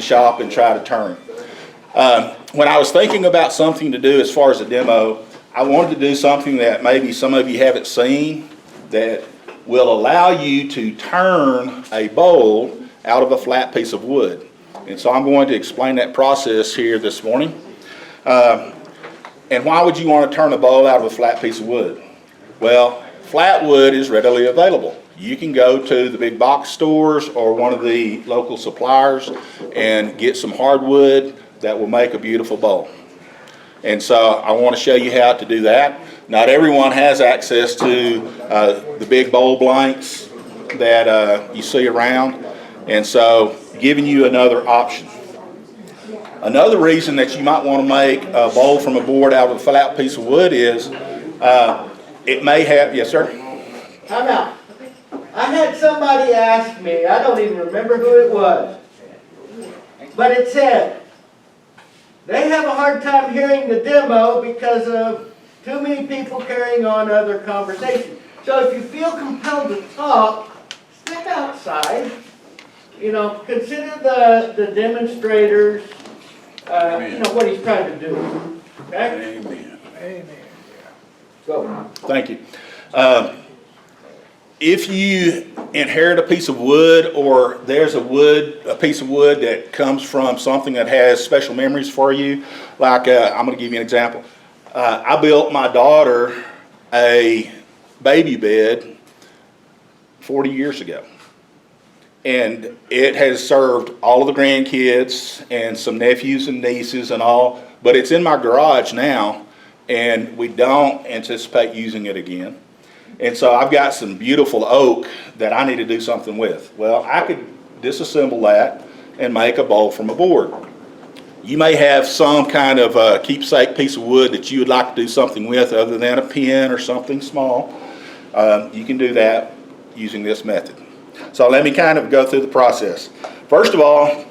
shop and try to turn. When I was thinking about something to do as far as a demo, I wanted to do something that maybe some of you haven't seen that will allow you to turn a bowl out of a flat piece of wood. And so I'm going to explain that process here this morning. And why would you want to turn a bowl out of a flat piece of wood? Well, flat wood is readily available. You can go to the big box stores or one of the local suppliers and get some hardwood that will make a beautiful bowl. And so I want to show you how to do that. Not everyone has access to the big bowl blanks that you see around, and so giving you another option. Another reason that you might want to make a bowl from a board out of a flat piece of wood is it may have, yes sir? Time out. I had somebody ask me, I don't even remember who it was, but it said, they have a hard time hearing the demo because of too many people carrying on other conversations. So if you feel compelled to talk, step outside. You know, consider the demonstrators, you know, what he's trying to do. Okay? Amen. Amen. Go. Thank you. If you inherit a piece of wood, or there's a piece of wood that comes from something that has special memories for you, like I'm going to give you an example. I built my daughter a baby bed 40 years ago, and it has served all of the grandkids and some nephews and nieces and all, but it's in my garage now, and we don't anticipate using it again. And so I've got some beautiful oak that I need to do something with. Well, I could disassemble that and make a bowl from a board. You may have some kind of keepsake piece of wood that you would like to do something with other than a pin or something small. You can do that using this method. So let me kind of go through the process. First of all,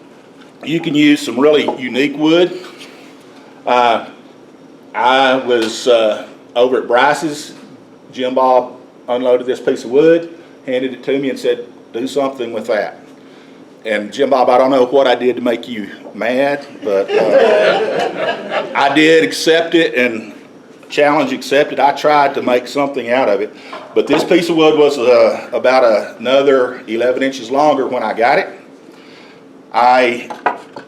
you can use some really unique wood. I was over at Bryce's. Jim Bob unloaded this piece of wood, handed it to me and said, do something with that. And Jim Bob, I don't know what I did to make you mad, but I did accept it, and challenge accepted. I tried to make something out of it. But this piece of wood was about another 11 inches longer when I got it. I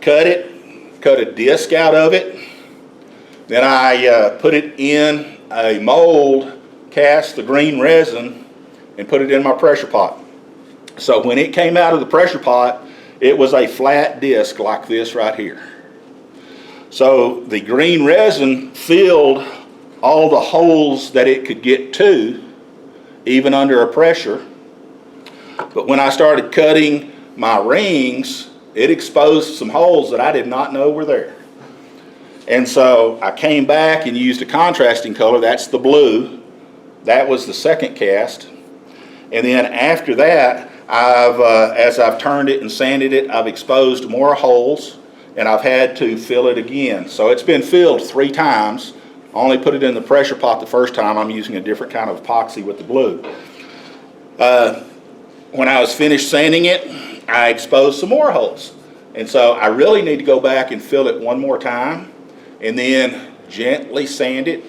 cut a disc out of it. Then I put it in a mold, cast the green resin, and put it in my pressure pot. So when it came out of the pressure pot, it was a flat disc like this right here. So the green resin filled all the holes that it could get to, even under a pressure. But when I started cutting my rings, it exposed some holes that I did not know were there. And so I came back and used a contrasting color. That's the blue. That was the second cast. And then after that, as I've turned it and sanded it, I've exposed more holes, and I've had to fill it again. So it's been filled 3 times. I only put it in the pressure pot the first time. I'm using a different kind of epoxy with the blue. When I was finished sanding it, I exposed some more holes. And so I really need to go back and fill it one more time and then gently sand it,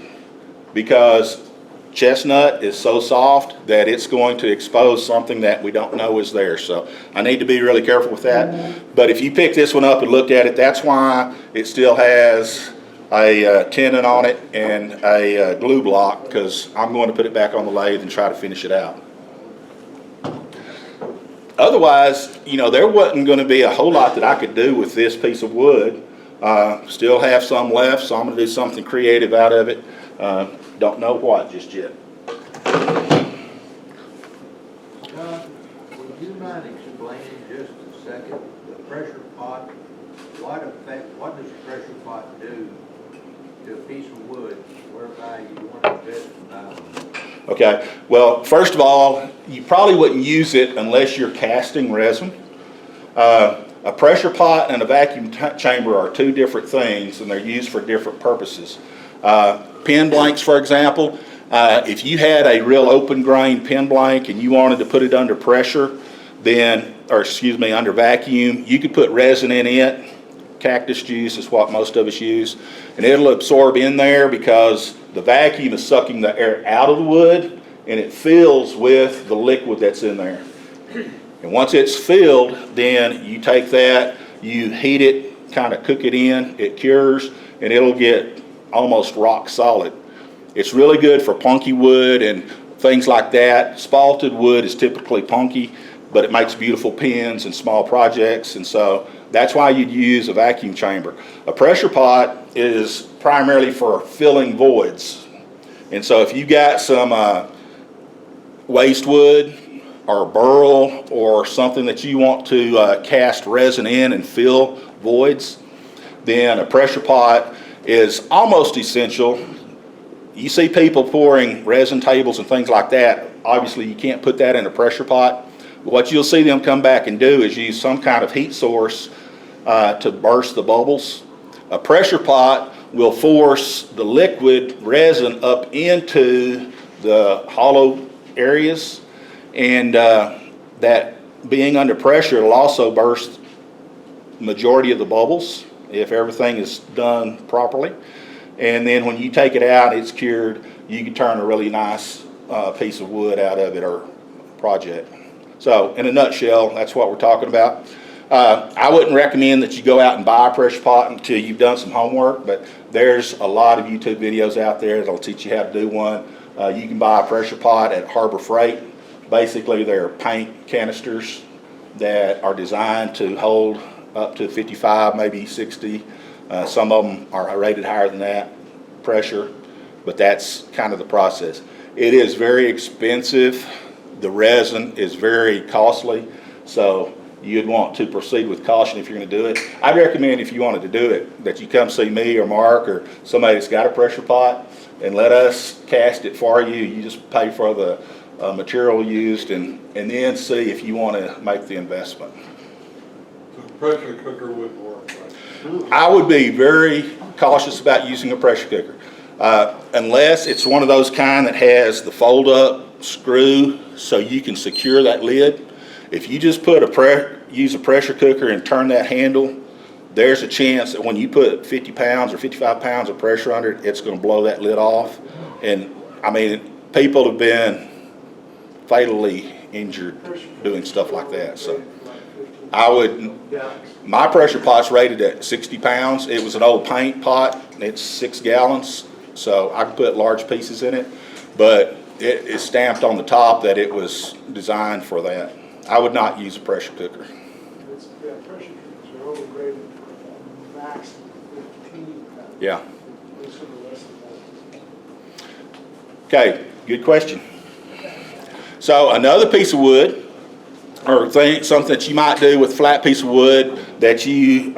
because chestnut is so soft that it's going to expose something that we don't know is there. So I need to be really careful with that. But if you pick this one up and looked at it, that's why it still has a tenon on it and a glue block, because I'm going to put it back on the lathe and try to finish it out. Otherwise, you know, there wasn't going to be a whole lot that I could do with this piece of wood. Still have some left, so I'm going to do something creative out of it. Don't know what just yet. Would you mind explaining just a second the pressure pot? What does a pressure pot do to a piece of wood whereby you want to invest in that? Okay, well, first of all, you probably wouldn't use it unless you're casting resin. A pressure pot and a vacuum chamber are 2 different things, and they're used for different purposes. Pen blanks, for example, if you had a real open grain pen blank and you wanted to put it under pressure, then, or excuse me, under vacuum, you could put resin in it. Cactus juice is what most of us use, and it'll absorb in there because the vacuum is sucking the air out of the wood, and it fills with the liquid that's in there. And once it's filled, then you take that, you heat it, kind of cook it in, it cures, and it'll get almost rock solid. It's really good for punky wood and things like that. Spalted wood is typically punky, but it makes beautiful pins and small projects, and so that's why you'd use a vacuum chamber. A pressure pot is primarily for filling voids. And so if you got some waste wood or burl or something that you want to cast resin in and fill voids, then a pressure pot is almost essential. You see people pouring resin tables and things like that. Obviously you can't put that in a pressure pot. What you'll see them come back and do is use some kind of heat source to burst the bubbles. A pressure pot will force the liquid resin up into the hollow areas, and that being under pressure, it'll also burst majority of the bubbles if everything is done properly. And then when you take it out, it's cured, you can turn a really nice piece of wood out of it or project. So in a nutshell, that's what we're talking about. I wouldn't recommend that you go out and buy a pressure pot until you've done some homework, but there's a lot of YouTube videos out there that'll teach you how to do one. You can buy a pressure pot at Harbor Freight. Basically, they're paint canisters that are designed to hold up to 55, maybe 60. Some of them are rated higher than that pressure, but that's kind of the process. It is very expensive. The resin is very costly, so you'd want to proceed with caution if you're going to do it. I'd recommend, if you wanted to do it, that you come see me or Mark or somebody that's got a pressure pot and let us cast it for you. You just pay for the material used and then see if you want to make the investment. So the pressure cooker wouldn't work, right? I would be very cautious about using a pressure cooker unless it's one of those kind that has the fold up screw so you can secure that lid. If you just put use a pressure cooker and turn that handle, there's a chance that when you put 50 pounds or 55 pounds of pressure under it, it's going to blow that lid off. And I mean, people have been fatally injured doing stuff like that. So I would, my pressure pot's rated at 60 pounds. It was an old paint pot. It's 6 gallons. So I could put large pieces in it, but it is stamped on the top that it was designed for that. I would not use a pressure cooker. Pressure cookers are overrated for max 15 pounds. Yeah. Those are the less than that. Okay, good question. So another piece of wood, or something that you might do with a flat piece of wood that you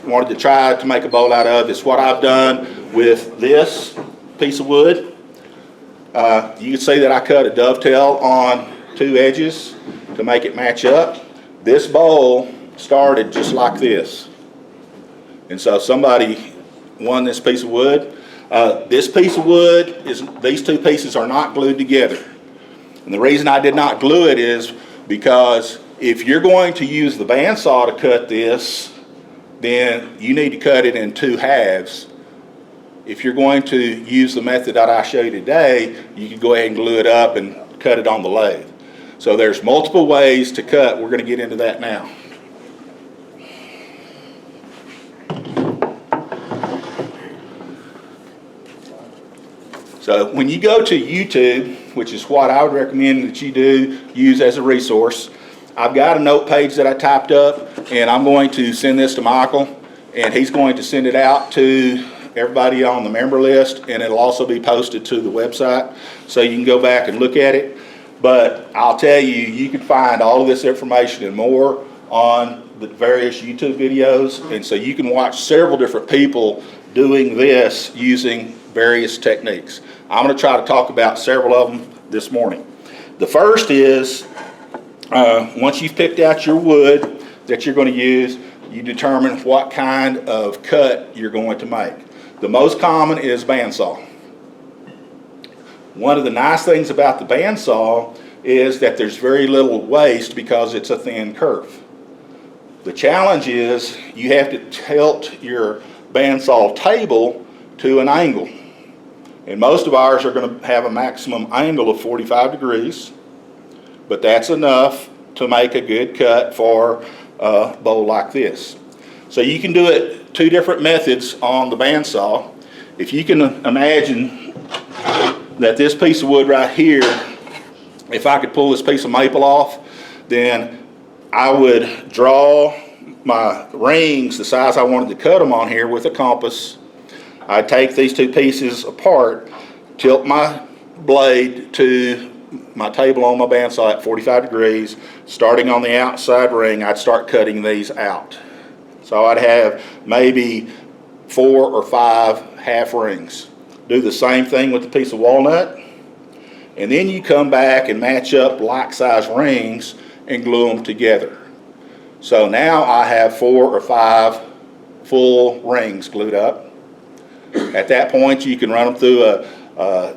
wanted to try to make a bowl out of, is what I've done with this piece of wood. You can see that I cut a dovetail on 2 edges to make it match up. This bowl started just like this. And so somebody won this piece of wood. This piece of wood, these 2 pieces are not glued together. And the reason I did not glue it is because if you're going to use the bandsaw to cut this, then you need to cut it in 2 halves. If you're going to use the method that I show you today, you can go ahead and glue it up and cut it on the lathe. So there's multiple ways to cut. We're going to get into that now. So when you go to YouTube, which is what I would recommend that you do, use as a resource, I've got a note page that I typed up, and I'm going to send this to Michael, and he's going to send it out to everybody on the member list, and it'll also be posted to the website, so you can go back and look at it. But I'll tell you, you can find all of this information and more on the various YouTube videos, and so you can watch several different people doing this using various techniques. I'm going to try to talk about several of them this morning. The first is, once you've picked out your wood that you're going to use, you determine what kind of cut you're going to make. The most common is bandsaw. One of the nice things about the bandsaw is that there's very little waste because it's a thin curve. The challenge is you have to tilt your bandsaw table to an angle. And most of ours are going to have a maximum angle of 45 degrees, but that's enough to make a good cut for a bowl like this. So you can do it two different methods on the bandsaw. If you can imagine that this piece of wood right here, if I could pull this piece of maple off, then I would draw my rings the size I wanted to cut them on here with a compass. I'd take these two pieces apart, tilt my blade to my table on my bandsaw at 45 degrees. Starting on the outside ring, I'd start cutting these out. So I'd have maybe 4 or 5 half rings. Do the same thing with the piece of walnut. And then you come back and match up like size rings and glue them together. So now I have 4 or 5 full rings glued up. At that point you can run them through a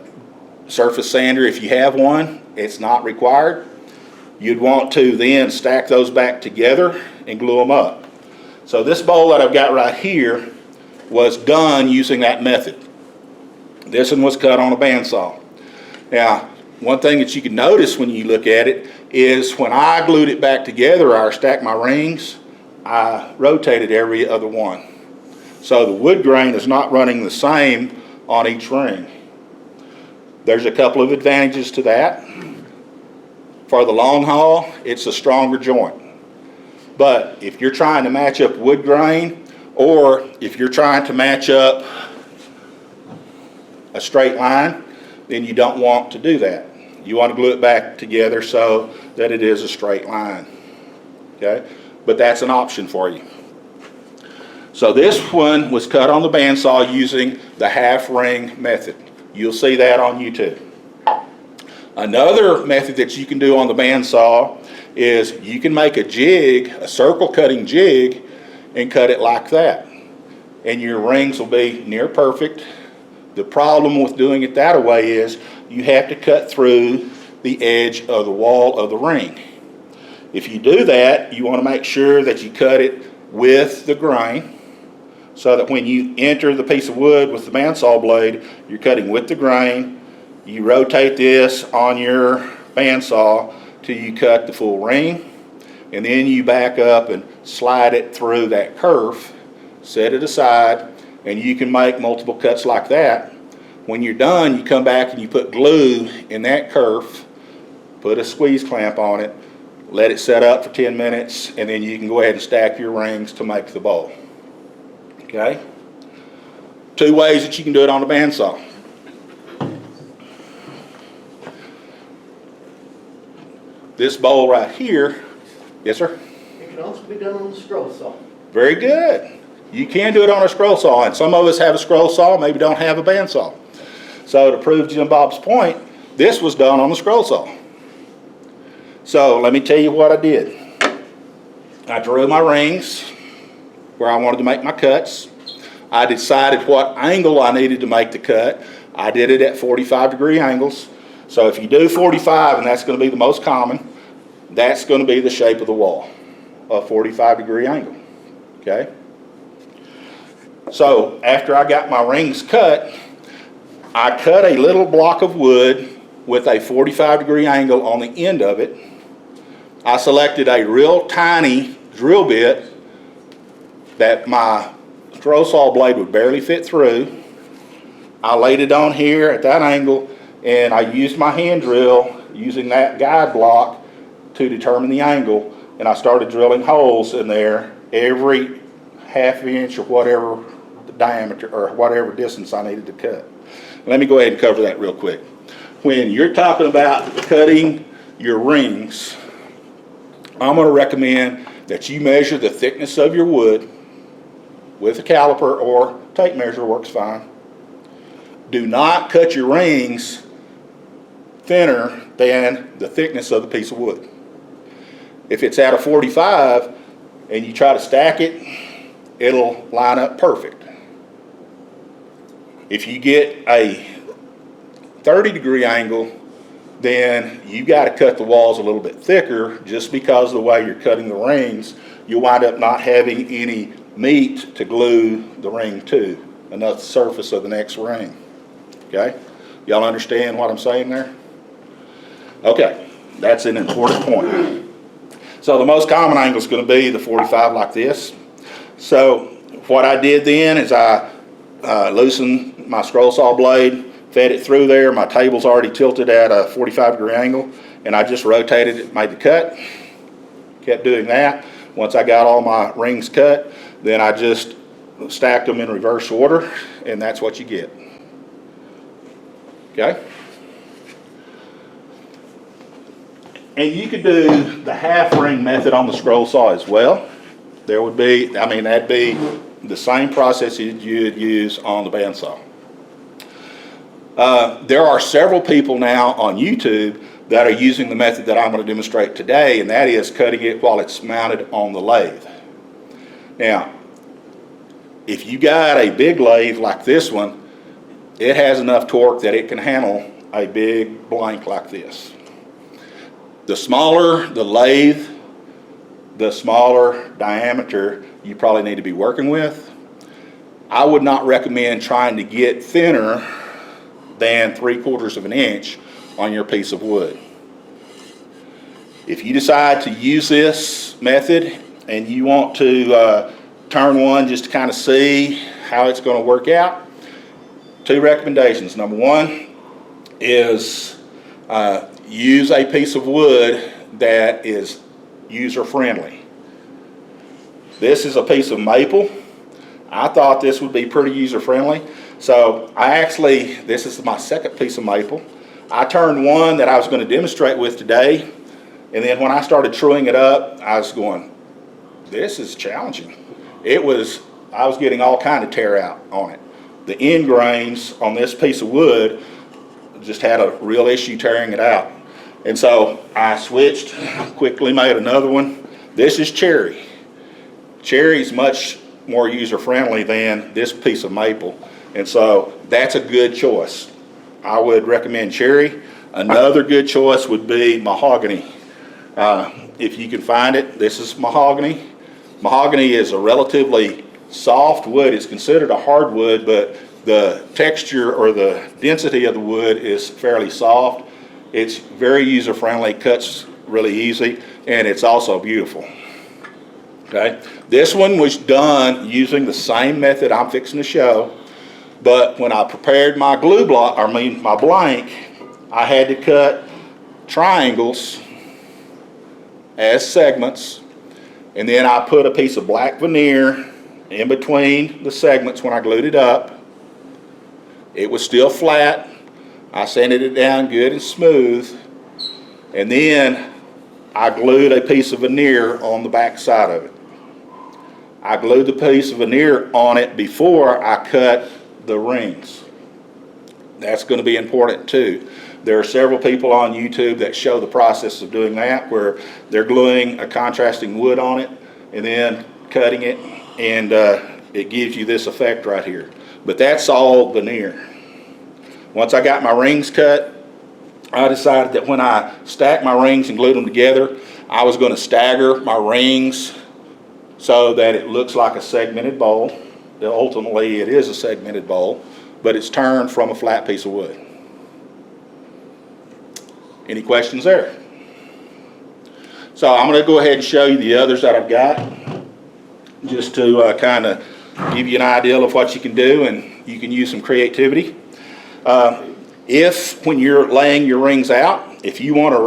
surface sander if you have one. It's not required. You'd want to then stack those back together and glue them up. So this bowl that I've got right here was done using that method. This one was cut on a bandsaw. Now, one thing that you can notice when you look at it is when I glued it back together or stacked my rings, I rotated every other one. So the wood grain is not running the same on each ring. There's a couple of advantages to that. For the long haul, it's a stronger joint. But if you're trying to match up wood grain, or if you're trying to match up a straight line, then you don't want to do that. You want to glue it back together so that it is a straight line. Okay? But that's an option for you. So this one was cut on the bandsaw using the half ring method. You'll see that on YouTube. Another method that you can do on the bandsaw is you can make a jig, a circle cutting jig, and cut it like that. And your rings will be near perfect. The problem with doing it that way is you have to cut through the edge of the wall of the ring. If you do that, you want to make sure that you cut it with the grain so that when you enter the piece of wood with the bandsaw blade, you're cutting with the grain. You rotate this on your bandsaw till you cut the full ring, and then you back up and slide it through that curve, set it aside, and you can make multiple cuts like that. When you're done, you come back and you put glue in that curve, put a squeeze clamp on it, let it set up for 10 minutes, and then you can go ahead and stack your rings to make the bowl. Okay? 2 ways that you can do it on the bandsaw. This bowl right here, yes sir? It can also be done on the scroll saw. Very good. You can do it on a scroll saw, and some of us have a scroll saw, maybe don't have a bandsaw. So to prove Jim Bob's point, this was done on the scroll saw. So let me tell you what I did. I drew my rings where I wanted to make my cuts. I decided what angle I needed to make the cut. I did it at 45-degree angles. So if you do 45, and that's going to be the most common, that's going to be the shape of the wall, a 45-degree angle. Okay? So after I got my rings cut, I cut a little block of wood with a 45-degree angle on the end of it. I selected a real tiny drill bit that my scroll saw blade would barely fit through. I laid it on here at that angle, and I used my hand drill using that guide block to determine the angle, and I started drilling holes in there every half inch or whatever the diameter or whatever distance I needed to cut. Let me go ahead and cover that real quick. When you're talking about cutting your rings, I'm going to recommend that you measure the thickness of your wood with a caliper, or tape measure works fine. Do not cut your rings thinner than the thickness of the piece of wood. If it's at a 45 and you try to stack it, it'll line up perfect. If you get a 30-degree angle, then you got to cut the walls a little bit thicker. Just because of the way you're cutting the rings, you'll wind up not having any meat to glue the ring to, enough surface of the next ring. Okay? Y'all understand what I'm saying there? Okay, that's an important point. So the most common angle is going to be the 45 like this. So what I did then is I loosened my scroll saw blade, fed it through there. My table's already tilted at a 45-degree angle, and I just rotated it, made the cut, kept doing that. Once I got all my rings cut, then I just stacked them in reverse order, and that's what you get. Okay? And you could do the half ring method on the scroll saw as well. There would be, I mean, that'd be the same process you'd use on the bandsaw. There are several people now on YouTube that are using the method that I'm going to demonstrate today, and that is cutting it while it's mounted on the lathe. Now, if you got a big lathe like this one, it has enough torque that it can handle a big blank like this. The smaller the lathe, the smaller diameter you probably need to be working with. I would not recommend trying to get thinner than 3/4 of an inch on your piece of wood. If you decide to use this method and you want to turn one just to kind of see how it's going to work out, 2 recommendations. Number 1 is use a piece of wood that is user-friendly. This is a piece of maple. I thought this would be pretty user-friendly, so this is my second piece of maple. I turned one that I was going to demonstrate with today, and then when I started truing it up, I was going, this is challenging. I was getting all kind of tear out on it. The end grains on this piece of wood just had a real issue tearing it out. And so I switched, quickly made another one. This is cherry. Cherry's much more user-friendly than this piece of maple. And so that's a good choice. I would recommend cherry. Another good choice would be mahogany. If you can find it, this is mahogany. Mahogany is a relatively soft wood. It's considered a hardwood, but the texture or the density of the wood is fairly soft. It's very user-friendly, cuts really easy, and it's also beautiful. Okay, this one was done using the same method I'm fixing to show, but when I prepared my my blank, I had to cut triangles as segments, and then I put a piece of black veneer in between the segments when I glued it up. It was still flat. I sanded it down good and smooth, and then I glued a piece of veneer on the back side of it. I glued the piece of veneer on it before I cut the rings. That's going to be important too. There are several people on YouTube that show the process of doing that, where they're gluing a contrasting wood on it and then cutting it, and it gives you this effect right here. But that's all veneer. Once I got my rings cut, I decided that when I stacked my rings and glued them together, I was going to stagger my rings so that it looks like a segmented bowl. Ultimately, it is a segmented bowl, but it's turned from a flat piece of wood. Any questions there? So I'm going to go ahead and show you the others that I've got, just to kind of give you an idea of what you can do, and you can use some creativity. When you're laying your rings out, if you want a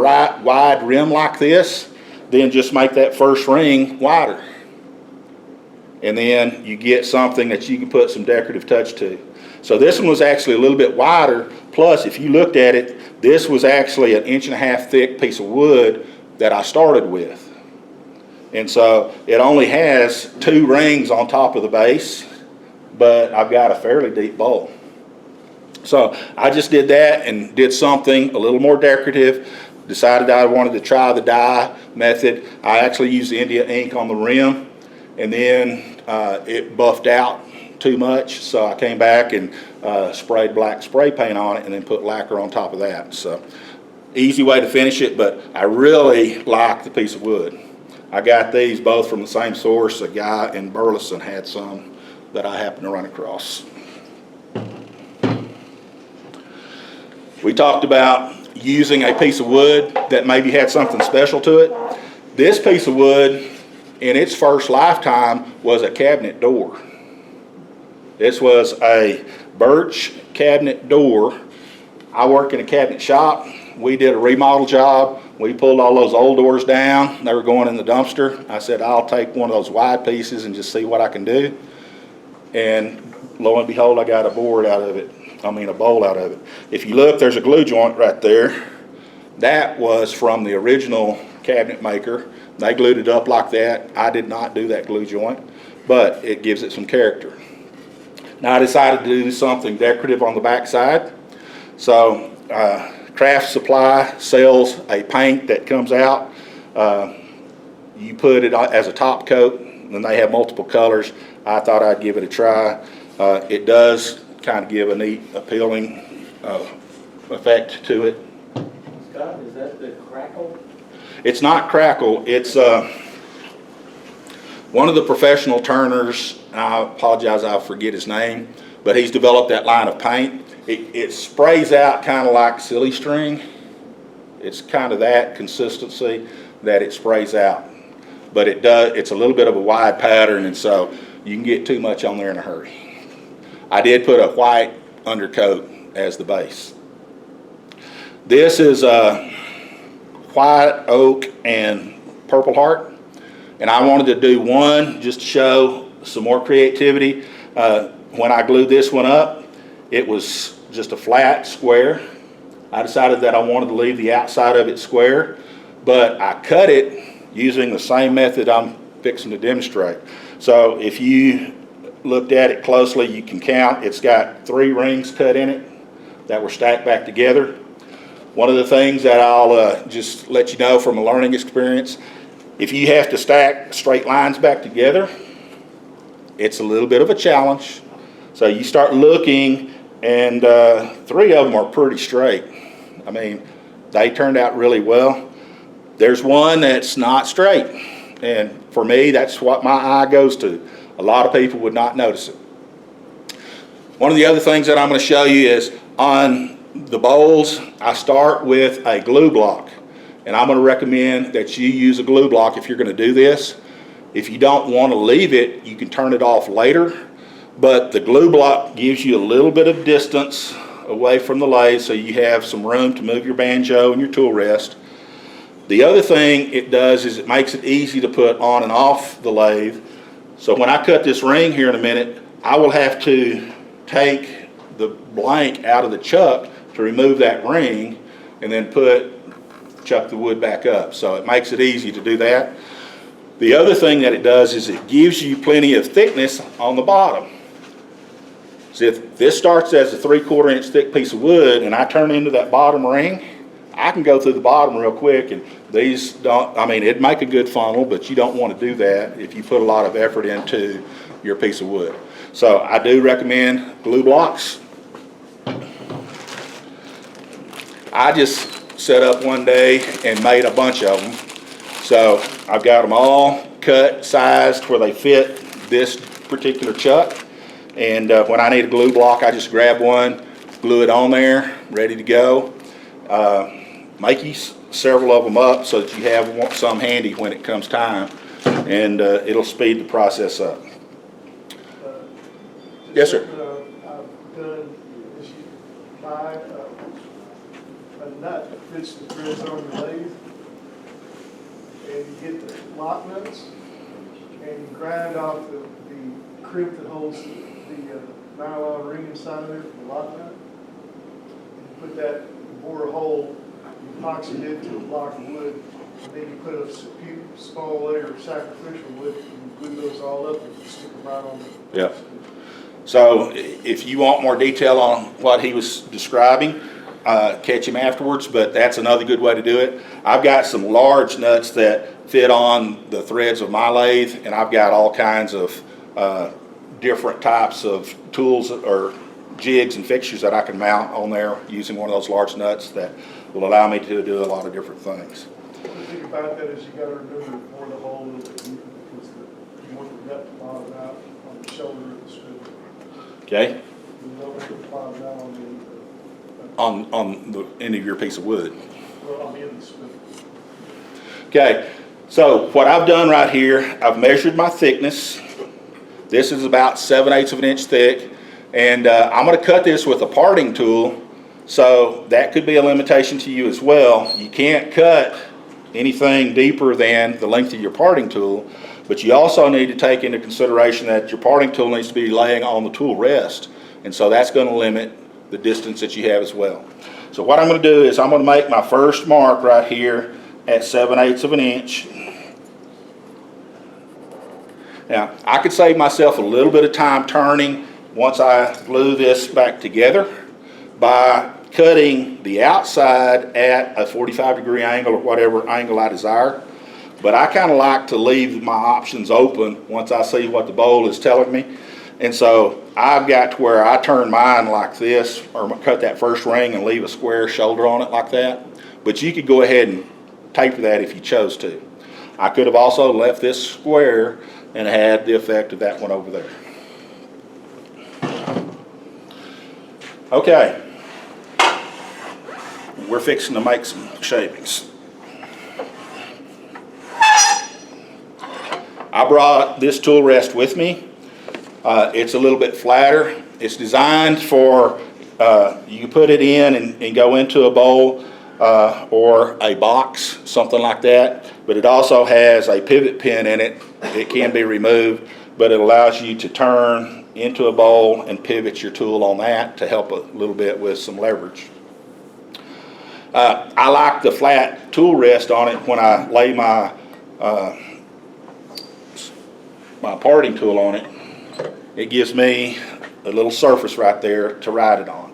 wide rim like this, then just make that first ring wider. And then you get something that you can put some decorative touch to. So this one was actually a little bit wider, plus if you looked at it, this was actually an 1.5 inch thick piece of wood that I started with. And so it only has 2 rings on top of the base, but I've got a fairly deep bowl. So I just did that and did something a little more decorative. Decided I wanted to try the dye method. I actually used India ink on the rim, and then it buffed out too much, so I came back and sprayed black spray paint on it and then put lacquer on top of that. So easy way to finish it, but I really like the piece of wood. I got these both from the same source. A guy in Burleson had some that I happened to run across. We talked about using a piece of wood that maybe had something special to it. This piece of wood, in its first lifetime, was a cabinet door. This was a birch cabinet door. I work in a cabinet shop. We did a remodel job. We pulled all those old doors down. They were going in the dumpster. I said, I'll take one of those wide pieces and just see what I can do. And lo and behold, I got a bowl out of it. If you look, there's a glue joint right there. That was from the original cabinet maker. They glued it up like that. I did not do that glue joint, but it gives it some character. Now I decided to do something decorative on the back side. So Craft Supply sells a paint that comes out. You put it as a top coat, and they have multiple colors. I thought I'd give it a try. It does kind of give a neat, appealing effect to it. Scott, is that the crackle? It's not crackle. It's one of the professional turners, and I apologize, I forget his name, but he's developed that line of paint. It sprays out kind of like silly string. It's kind of that consistency that it sprays out. But it's a little bit of a wide pattern, and so you can get too much on there in a hurry. I did put a white undercoat as the base. This is white oak and purple heart, and I wanted to do one just to show some more creativity. When I glued this one up, it was just a flat square. I decided that I wanted to leave the outside of it square, but I cut it using the same method I'm fixing to demonstrate. So if you looked at it closely, you can count. It's got 3 rings cut in it that were stacked back together. One of the things that I'll just let you know from a learning experience, if you have to stack straight lines back together, it's a little bit of a challenge. So you start looking, and 3 of them are pretty straight. I mean, they turned out really well. There's one that's not straight, and for me, that's what my eye goes to. A lot of people would not notice it. One of the other things that I'm going to show you is on the bowls, I start with a glue block, and I'm going to recommend that you use a glue block if you're going to do this. If you don't want to leave it, you can turn it off later, but the glue block gives you a little bit of distance away from the lathe, so you have some room to move your banjo and your tool rest. The other thing it does is it makes it easy to put on and off the lathe. So when I cut this ring here in a minute, I will have to take the blank out of the chuck to remove that ring and then chuck the wood back up. So it makes it easy to do that. The other thing that it does is it gives you plenty of thickness on the bottom. So if this starts as a 3/4 inch thick piece of wood and I turn into that bottom ring, I can go through the bottom real quick, and these don't, I mean, it'd make a good funnel, but you don't want to do that if you put a lot of effort into your piece of wood. So I do recommend glue blocks. I just set up one day and made a bunch of them. So I've got them all cut, sized where they fit this particular chuck. And when I need a glue block, I just grab one, glue it on there, ready to go. Make you several of them up so that you have some handy when it comes time, and it'll speed the process up. Yes, sir. I've done is you buy a nut that fits the threads on the lathe, and you get the lock nuts, and you grind off the crimp that holds the nylon ring inside of it, the lock nut. You put that, bore a hole, you epoxy it to a block of wood, and then you put a few small layer of sacrificial wood, and glue those all up and stick them right on the. Yep. So if you want more detail on what he was describing, catch him afterwards, but that's another good way to do it. I've got some large nuts that fit on the threads of my lathe, and I've got all kinds of different types of tools or jigs and fixtures that I can mount on there using one of those large nuts that will allow me to do a lot of different things. The thing about that is you gotta remember to bore the hole a little bit deeper because you want the nut to bottom out on the shoulder of the spindle. Okay? You don't want it to bottom out on the end On the end of your piece of wood. well, on the end of the spindle. Okay, so what I've done right here, I've measured my thickness. This is about 7/8 of an inch thick, and I'm going to cut this with a parting tool, so that could be a limitation to you as well. You can't cut anything deeper than the length of your parting tool, but you also need to take into consideration that your parting tool needs to be laying on the tool rest, and so that's going to limit the distance that you have as well. So what I'm going to do is I'm going to make my first mark right here at 7/8 of an inch. Now, I could save myself a little bit of time turning once I glue this back together by cutting the outside at a 45-degree angle or whatever angle I desire. But I kind of like to leave my options open once I see what the bowl is telling me. And so I've got to where I turn mine like this, or cut that first ring and leave a square shoulder on it like that. But you could go ahead and taper that if you chose to. I could have also left this square and had the effect of that one over there. Okay, we're fixing to make some shavings. I brought this tool rest with me. It's a little bit flatter. It's designed for, you can put it in and go into a bowl or a box, something like that. But it also has a pivot pin in it. It can be removed, but it allows you to turn into a bowl and pivot your tool on that to help a little bit with some leverage. I like the flat tool rest on it when I lay my my parting tool on it. It gives me a little surface right there to ride it on.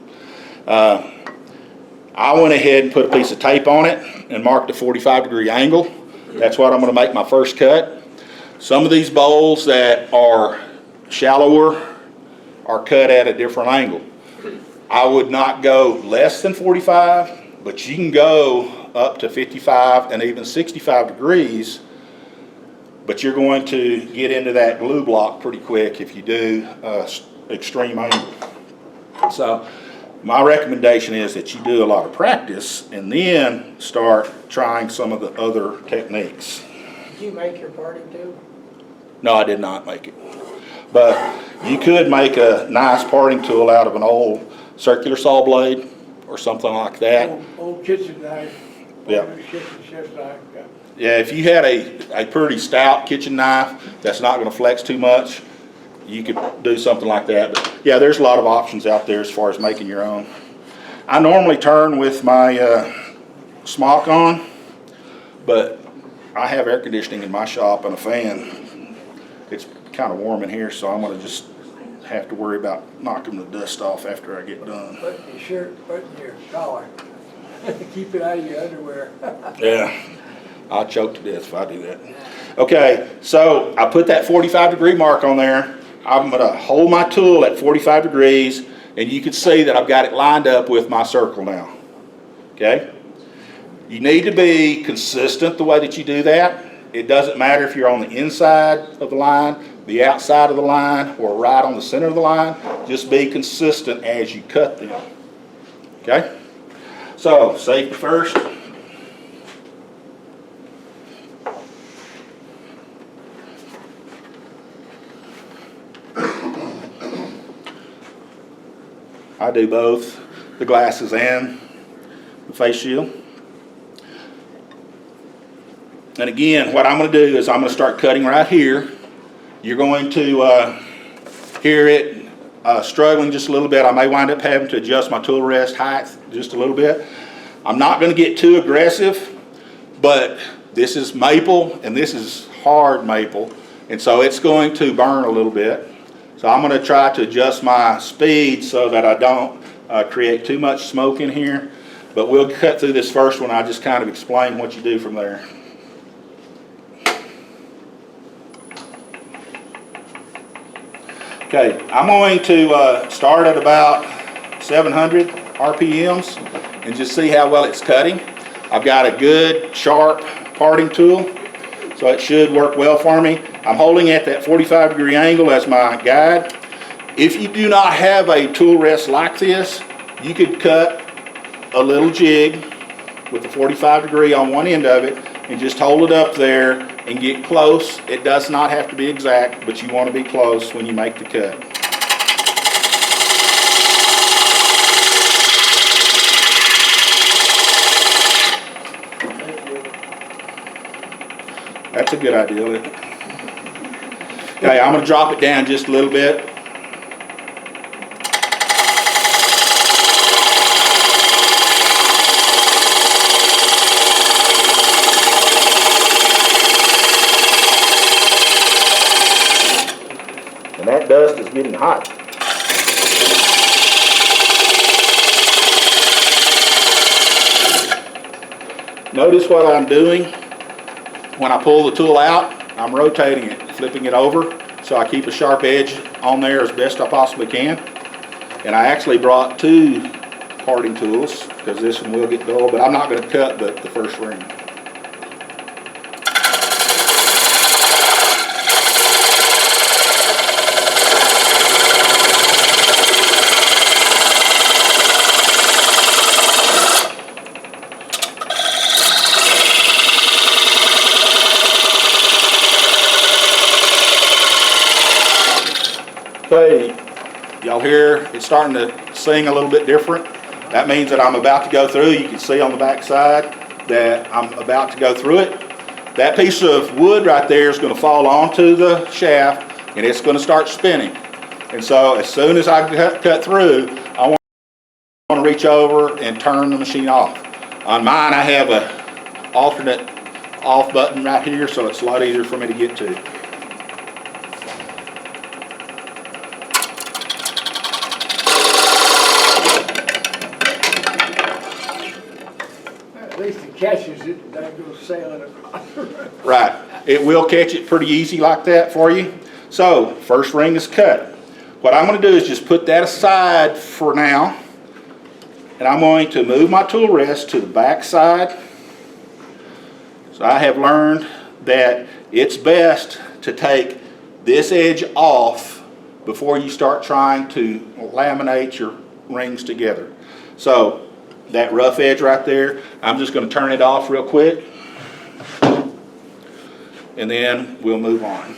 I went ahead and put a piece of tape on it and marked a 45-degree angle. That's what I'm going to make my first cut. Some of these bowls that are shallower are cut at a different angle. I would not go less than 45, but you can go up to 55 and even 65 degrees, but you're going to get into that glue block pretty quick if you do extreme angle. So my recommendation is that you do a lot of practice and then start trying some of the other techniques. Did you make your parting tool? No, I did not make it. But you could make a nice parting tool out of an old circular saw blade or something like that. Old kitchen knife. Yeah. Kitchen chef knife, yeah. Yeah, if you had a pretty stout kitchen knife that's not going to flex too much, you could do something like that. But yeah, there's a lot of options out there as far as making your own. I normally turn with my smock on, but I have air conditioning in my shop and a fan. It's kind of warm in here, so I'm going to just have to worry about knocking the dust off after I get done. Button your shirt, button your collar. Keep it out of your underwear. Yeah, I'll choke to death if I do that. Okay, so I put that 45-degree mark on there. I'm going to hold my tool at 45 degrees, and you can see that I've got it lined up with my circle now. Okay? You need to be consistent the way that you do that. It doesn't matter if you're on the inside of the line, the outside of the line, or right on the center of the line. Just be consistent as you cut them. Okay? So, safety first. I do both the glasses and the face shield. And again, what I'm going to do is I'm going to start cutting right here. You're going to hear it struggling just a little bit. I may wind up having to adjust my tool rest height just a little bit. I'm not going to get too aggressive, but this is maple and this is hard maple, and so it's going to burn a little bit. So I'm going to try to adjust my speed so that I don't create too much smoke in here. But we'll cut through this first one. I'll just kind of explain what you do from there. Okay, I'm going to start at about 700 RPMs and just see how well it's cutting. I've got a good sharp parting tool, so it should work well for me. I'm holding at that 45-degree angle as my guide. If you do not have a tool rest like this, you could cut a little jig with the 45-degree on one end of it and just hold it up there and get close. It does not have to be exact, but you want to be close when you make the cut. That's a good idea, isn't it? Okay, I'm going to drop it down just a little bit. And that dust is getting hot. Notice what I'm doing. When I pull the tool out, I'm rotating it, flipping it over, so I keep a sharp edge on there as best I possibly can. And I actually brought two parting tools, because this one will get dull, but I'm not going to cut but the first ring. Okay, y'all hear it's starting to sing a little bit different. That means that I'm about to go through. You can see on the back side that I'm about to go through it. That piece of wood right there is going to fall onto the shaft and it's going to start spinning. And so as soon as I cut through, I want to reach over and turn the machine off. On mine, I have an alternate off button right here, so it's a lot easier for me to get to. At least it catches it, and that goes sailing across the road. Right. It will catch it pretty easy like that for you. So, first ring is cut. What I'm going to do is just put that aside for now. And I'm going to move my tool rest to the back side. So I have learned that it's best to take this edge off before you start trying to laminate your rings together. So, that rough edge right there, I'm just going to turn it off real quick. And then we'll move on.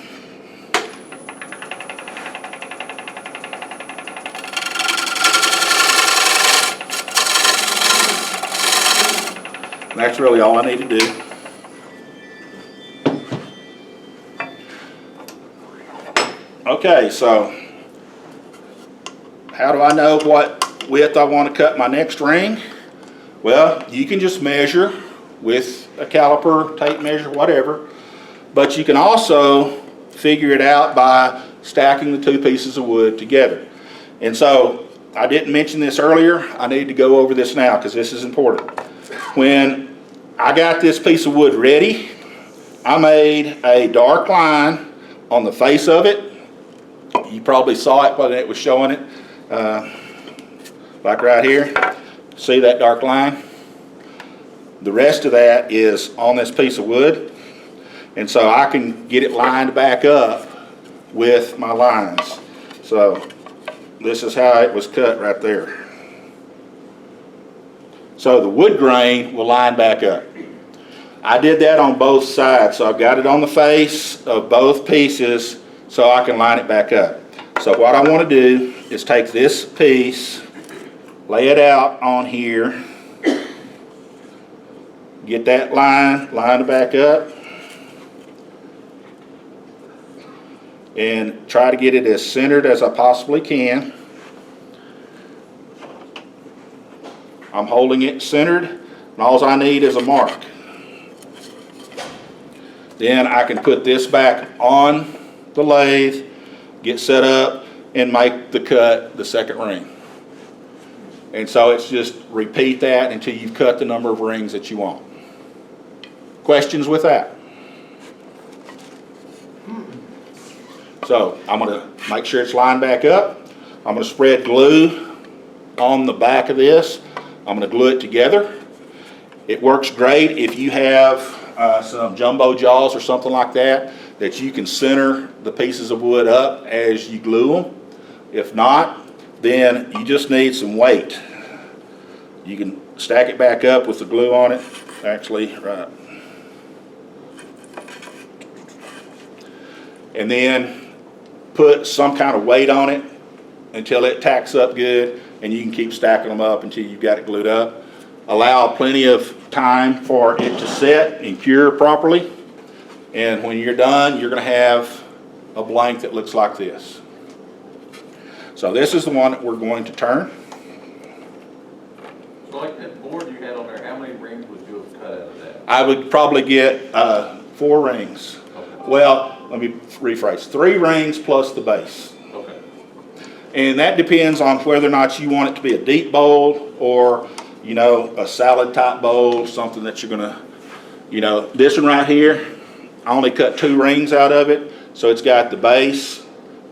And that's really all I need to do. Okay, so how do I know what width I want to cut my next ring? Well, you can just measure with a caliper, tape measure, whatever. But you can also figure it out by stacking the two pieces of wood together. And so, I didn't mention this earlier. I need to go over this now because this is important. When I got this piece of wood ready, I made a dark line on the face of it. You probably saw it when it was showing it, like right here. See that dark line? The rest of that is on this piece of wood. And so I can get it lined back up with my lines. So this is how it was cut right there. So the wood grain will line back up. I did that on both sides. So I've got it on the face of both pieces so I can line it back up. So what I want to do is take this piece, lay it out on here, get that line lined back up, and try to get it as centered as I possibly can. I'm holding it centered, and all I need is a mark. Then I can put this back on the lathe, get set up, and make the cut the second ring. And so it's just repeat that until you've cut the number of rings that you want. Questions with that? So I'm gonna make sure it's lined back up. I'm gonna spread glue on the back of this. I'm gonna glue it together. It works great if you have some jumbo jaws or something like that, that you can center the pieces of wood up as you glue them. If not, then you just need some weight. You can stack it back up with the glue on it. Actually, right. And then put some kind of weight on it until it tacks up good, and you can keep stacking them up until you've got it glued up. Allow plenty of time for it to set and cure properly. And when you're done, you're going to have a blank that looks like this. So this is the one that we're going to turn. So like that board you had on there, how many rings would you have cut out of that? I would probably get 4 rings. Well, let me rephrase, 3 rings plus the base. Okay. And that depends on whether or not you want it to be a deep bowl or, you know, a salad type bowl, something that you're gonna, you know, this one right here, I only cut 2 rings out of it. So it's got the base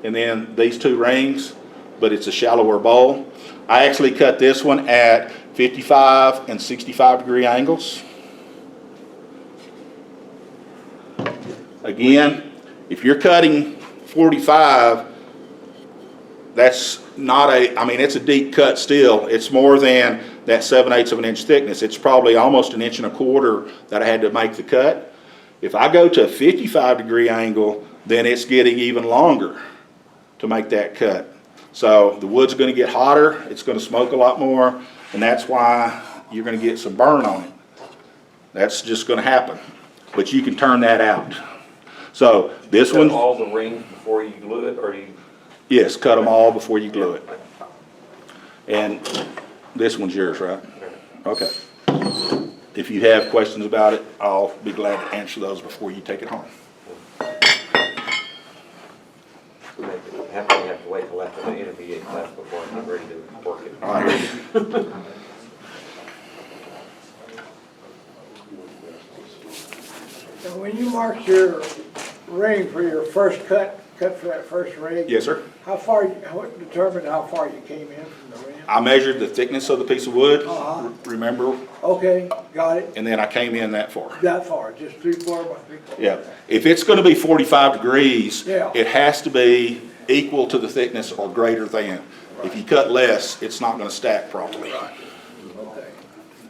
and then these 2 rings, but it's a shallower bowl. I actually cut this one at 55 and 65 degree angles. Again, if you're cutting 45, that's not I mean, it's a deep cut still. It's more than that 7/8 of an inch thickness. It's probably almost 1 1/4 inches that I had to make the cut. If I go to a 55 degree angle, then it's getting even longer to make that cut. So the wood's gonna get hotter, it's gonna smoke a lot more, and that's why you're gonna get some burn on it. That's just gonna happen, but you can turn that out. So this Cut one, all the rings before you glue it, or you? yes, cut them all before you glue it. And this one's yours, right? Okay. If you have questions about it, I'll be glad to answer those before you take it home. We have to wait till after the intermediate class before I'm ready to work it. All right. And when you marked your ring for your first cut for that first ring? Yes, sir. What determined how far you came in from the rim? I measured the thickness of the piece of wood, remember, Okay, got it. and then I came in that far. That far, just 3/4 by 3/4. Yeah. If it's gonna be 45 degrees, Yeah. it has to be equal to the thickness or greater than. If you cut less, it's not gonna stack properly. Okay.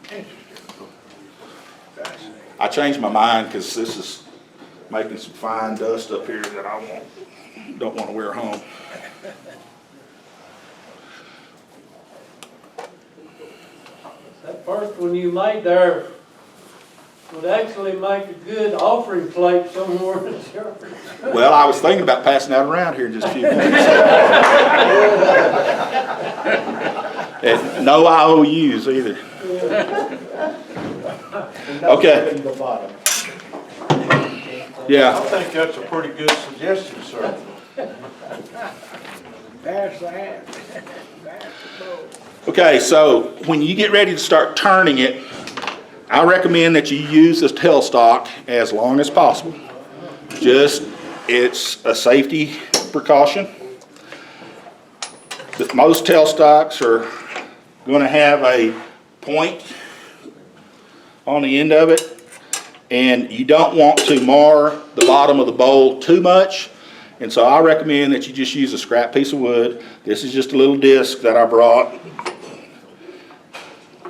Interesting. Fascinating. I changed my mind because this is making some fine dust up here that I don't want to wear home. That first one you made there would actually make a good offering plate somewhere in the church. Well, I was thinking about passing that around here in just a few minutes. And no IOUs either. Okay. In the bottom. Yeah. I think that's a pretty good suggestion, sir. Pass the hat. Pass the bow. Okay, so when you get ready to start turning it, I recommend that you use this tailstock as long as possible. It's a safety precaution. Most tailstocks are going to have a point on the end of it, and you don't want to mar the bottom of the bowl too much. And so I recommend that you just use a scrap piece of wood. This is just a little disc that I brought.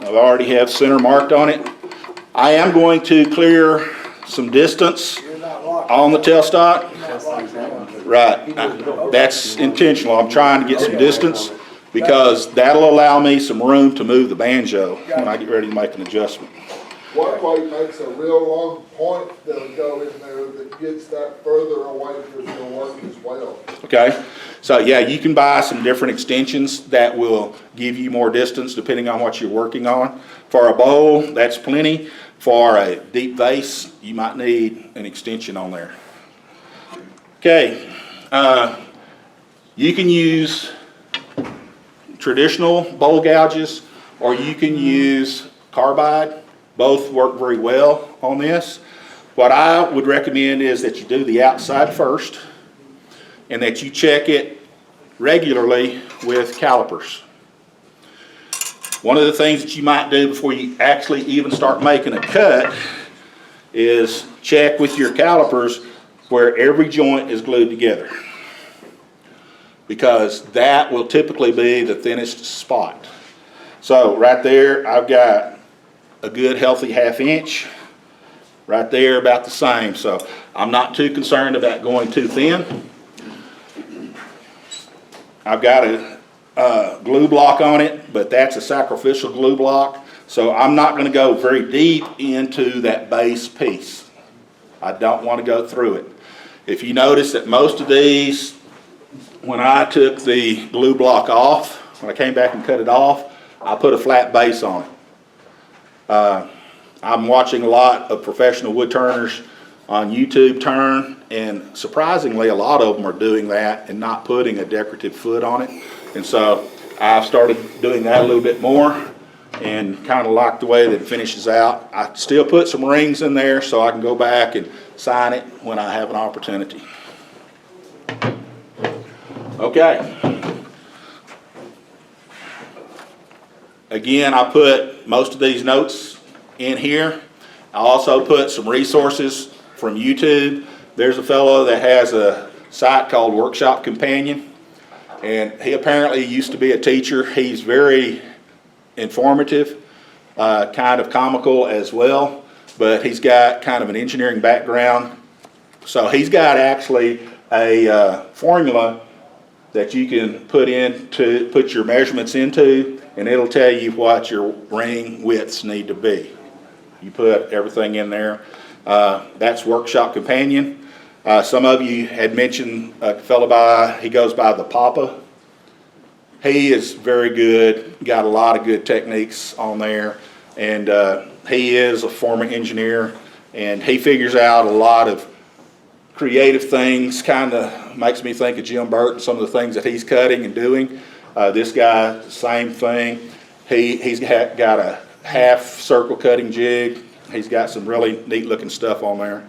I already have center marked on it. I am going to clear some distance on the tailstock. Right, that's intentional. I'm trying to get some distance because that'll allow me some room to move the banjo when I get ready to make an adjustment. One way makes a real long point that'll go in there that gets that further away from your work as well. Okay, so yeah, you can buy some different extensions that will give you more distance depending on what you're working on. For a bowl, that's plenty. For a deep vase, you might need an extension on there. Okay, you can use traditional bowl gouges or you can use carbide. Both work very well on this. What I would recommend is that you do the outside first. and that you check it regularly with calipers. One of the things that you might do before you actually even start making a cut is check with your calipers where every joint is glued together, because that will typically be the thinnest spot. So right there, I've got a good healthy 1/2 inch. Right there, about the same. So I'm not too concerned about going too thin. I've got a glue block on it, but that's a sacrificial glue block. So I'm not going to go very deep into that base piece. I don't want to go through it. If you notice that most of these, when I took the glue block off, when I came back and cut it off, I put a flat base on it. I'm watching a lot of professional wood turners on YouTube turn, and surprisingly a lot of them are doing that and not putting a decorative foot on it. And so I've started doing that a little bit more and kind of like the way that it finishes out. I still put some rings in there so I can go back and sign it when I have an opportunity. Okay. Again, I put most of these notes in here. I also put some resources from YouTube. There's a fellow that has a site called Workshop Companion, and he apparently used to be a teacher. He's very informative, kind of comical as well, but he's got kind of an engineering background. So he's got actually a formula that you can put your measurements into, and it'll tell you what your ring widths need to be. You put everything in there. That's Workshop Companion. Some of you had mentioned a fellow he goes by the Papa. He is very good, got a lot of good techniques on there, and he is a former engineer, and he figures out a lot of creative things. Kind of makes me think of Jim Burton, some of the things that he's cutting and doing. This guy, same thing. He's got a half circle cutting jig. He's got some really neat looking stuff on there.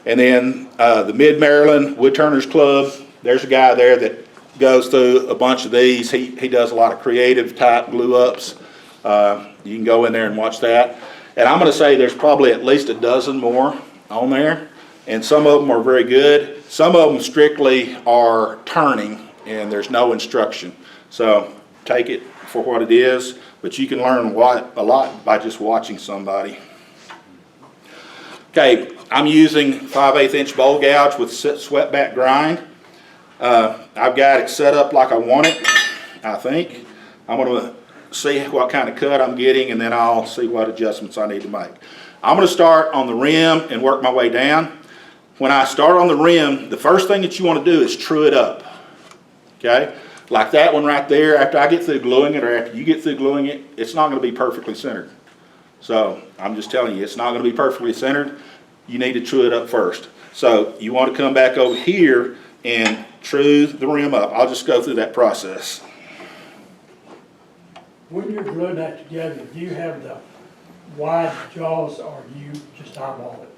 And then the Mid-Maryland Woodturners Club, there's a guy there that goes through a bunch of these. He does a lot of creative type glue ups. You can go in there and watch that. And I'm going to say there's probably at least a dozen more on there. And some of them are very good. Some of them strictly are turning and there's no instruction. So take it for what it is, but you can learn a lot by just watching somebody. Okay, I'm using 5/8 inch bowl gouge with swept back grind. I've got it set up like I want it, I think. I'm going to see what kind of cut I'm getting, and then I'll see what adjustments I need to make. I'm going to start on the rim and work my way down. When I start on the rim, the first thing that you want to do is true it up. Okay? Like that one right there, after I get through gluing it, or after you get through gluing it, it's not going to be perfectly centered. So I'm just telling you, it's not going to be perfectly centered. You need to true it up first. So you want to come back over here and true the rim up. I'll just go through that process. When you're gluing that together, do you have the wide jaws, or do you just eyeball it?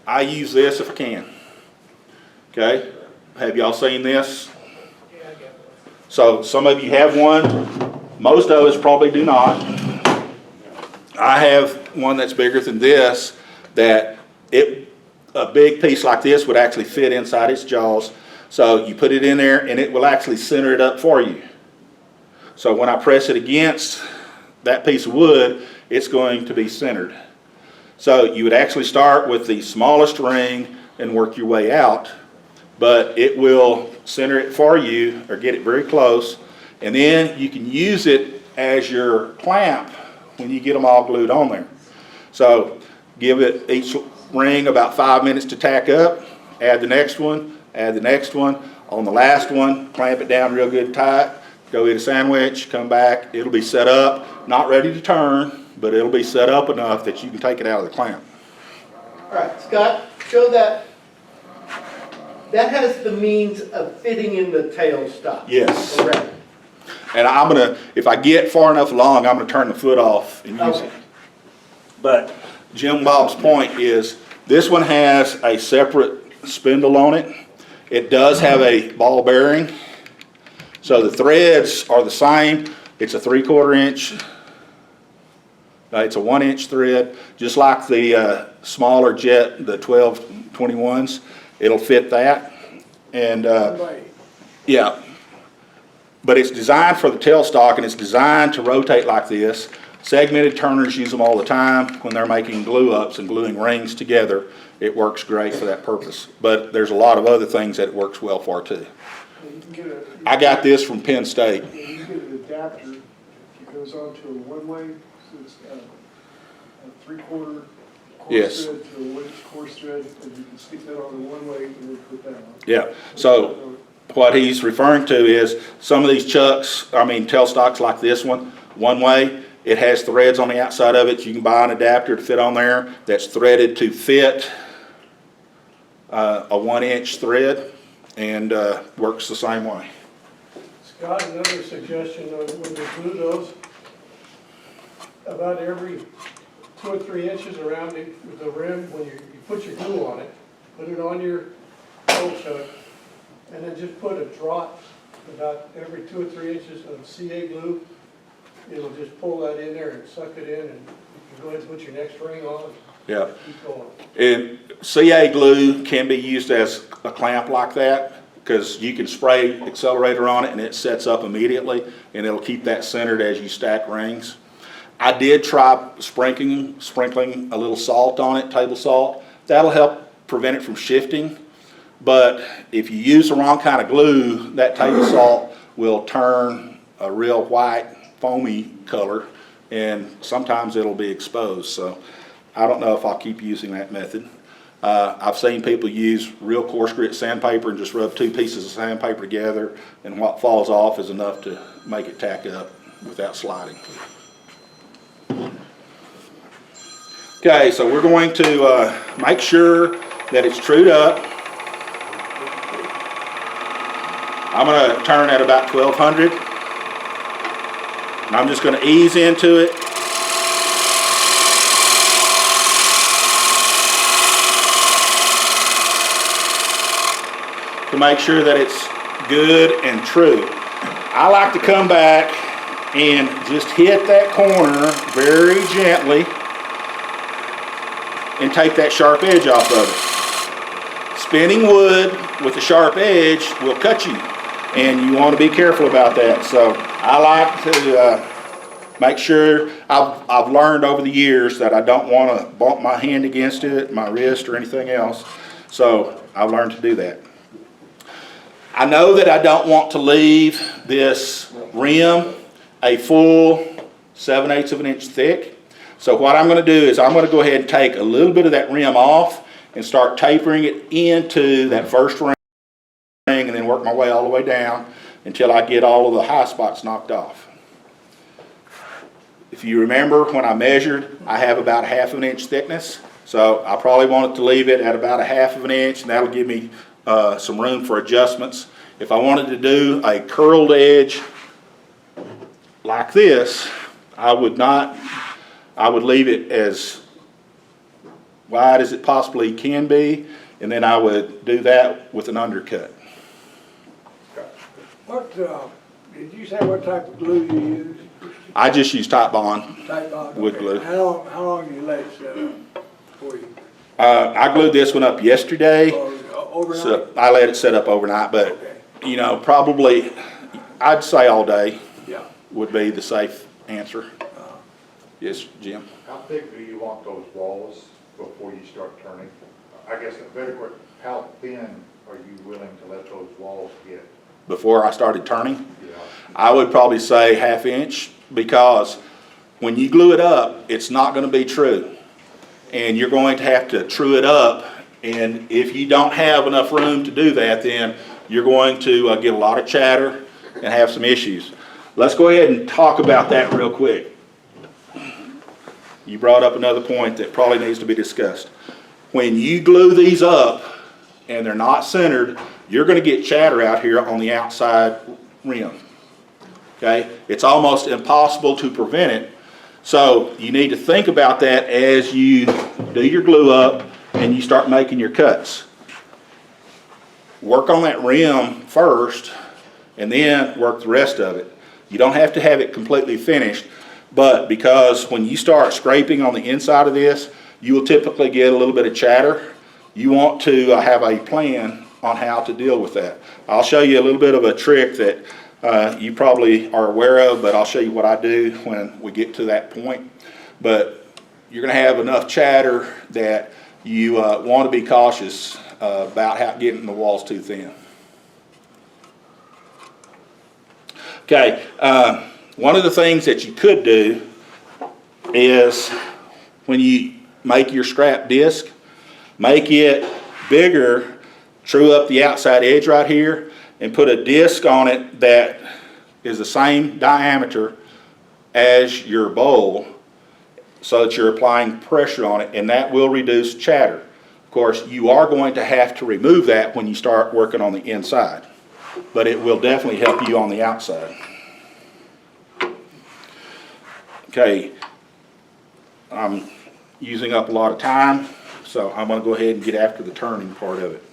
I use this if I can. Okay? Have y'all seen this? So some of you have one. Most of us probably do not. I have one that's bigger than this, that a big piece like this would actually fit inside its jaws. So you put it in there and it will actually center it up for you. So when I press it against that piece of wood, it's going to be centered. So you would actually start with the smallest ring and work your way out, but it will center it for you or get it very close, and then you can use it as your clamp when you get them all glued on there. So give it each ring about 5 minutes to tack up, add the next one, add the next one. On the last one, clamp it down real good tight, go eat a sandwich, come back, it'll be set up, not ready to turn, but it'll be set up enough that you can take it out of the clamp. All right, Scott, show that. That has the means of fitting in the tail stop. Yes. Correct. And I'm gonna, if I get far enough along, I'm gonna turn the foot off and use it. But Jim Bob's point is, this one has a separate spindle on it. It does have a ball bearing. So the threads are the same. It's a 3/4 inch. It's a 1 inch thread, just like the smaller jet, the 1221s. It'll fit that. And yeah, but it's designed for the tailstock, and it's designed to rotate like this. Segmented turners use them all the time when they're making glue ups and gluing rings together. It works great for that purpose. But there's a lot of other things that it works well for too. You can get I got this from Penn State. you can get an adapter that goes onto a one-way, so it's a 3/4 coarse Yes. thread to a 1 inch coarse thread, and you can stick that on the one-way and then put that on. Yeah, so what he's referring to is some of these chucks, tailstocks like this one way, it has threads on the outside of it. You can buy an adapter to fit on there that's threaded to fit a 1 inch thread, and works the same way. Scott, another suggestion on when you glue those, about every 2 or 3 inches around the rim, when you put your glue on it, put it on your hole chuck, and then just put a drop about every 2 or 3 inches of CA glue. It'll just pull that in there and suck it in, and you can go ahead and put your next ring on. Yeah. Keep going. And CA glue can be used as a clamp like that, because you can spray accelerator on it and it sets up immediately, and it'll keep that centered as you stack rings. I did try sprinkling a little salt on it, table salt. That'll help prevent it from shifting. But if you use the wrong kind of glue, that table salt will turn a real white, foamy color, and sometimes it'll be exposed. So I don't know if I'll keep using that method. I've seen people use real coarse grit sandpaper and just rub 2 pieces of sandpaper together, and what falls off is enough to make it tack up without sliding. Okay, so we're going to make sure that it's trued up. I'm going to turn at about 1200, and I'm just going to ease into it. To make sure that it's good and true. I like to come back and just hit that corner very gently and take that sharp edge off of it. Spinning wood with a sharp edge will cut you, and you want to be careful about that. So I like to make sure, I've learned over the years that I don't want to bump my hand against it, my wrist, or anything else. So I've learned to do that. I know that I don't want to leave this rim a full 7/8 of an inch thick. So what I'm going to do is I'm going to go ahead and take a little bit of that rim off and start tapering it into that first ring, and then work my way all the way down until I get all of the high spots knocked off. If you remember when I measured, I have about 1/2 of an inch thickness. So I probably want to leave it at about 1/2 of an inch, and that'll give me some room for adjustments. If I wanted to do a curled edge like this, I would leave it as wide as it possibly can be, and then I would do that with an undercut. What, did you say what type of glue you use? I just use Type Bond Type bond? wood Okay. glue. How long do you let it set up for you? I glued this one up yesterday. Or overnight? So I let it set up overnight, but Okay. probably I'd say all day Yeah. would be the safe answer. Yes, Jim? How thick do you want those walls before you start turning? I guess a better question, how thin are you willing to let those walls get? Before I started turning, Yeah. I would probably say 1/2 inch, because when you glue it up, it's not going to be true. And you're going to have to true it up, and if you don't have enough room to do that, then you're going to get a lot of chatter and have some issues. Let's go ahead and talk about that real quick. You brought up another point that probably needs to be discussed. When you glue these up and they're not centered, you're going to get chatter out here on the outside rim. Okay? It's almost impossible to prevent it, So you need to think about that as you do your glue up and you start making your cuts. Work on that rim first and then work the rest of it. You don't have to have it completely finished, but because when you start scraping on the inside of this, you will typically get a little bit of chatter. You want to have a plan on how to deal with that. I'll show you a little bit of a trick that you probably are aware of, but I'll show you what I do when we get to that point. But you're going to have enough chatter that you want to be cautious about how getting the walls too thin. Okay, one of the things that you could do is when you make your scrap disc, make it bigger, true up the outside edge right here, and put a disc on it that is the same diameter as your bowl so that you're applying pressure on it, and that will reduce chatter. Of course, you are going to have to remove that when you start working on the inside, but it will definitely help you on the outside. Okay, I'm using up a lot of time, so I'm going to go ahead and get after the turning part of it.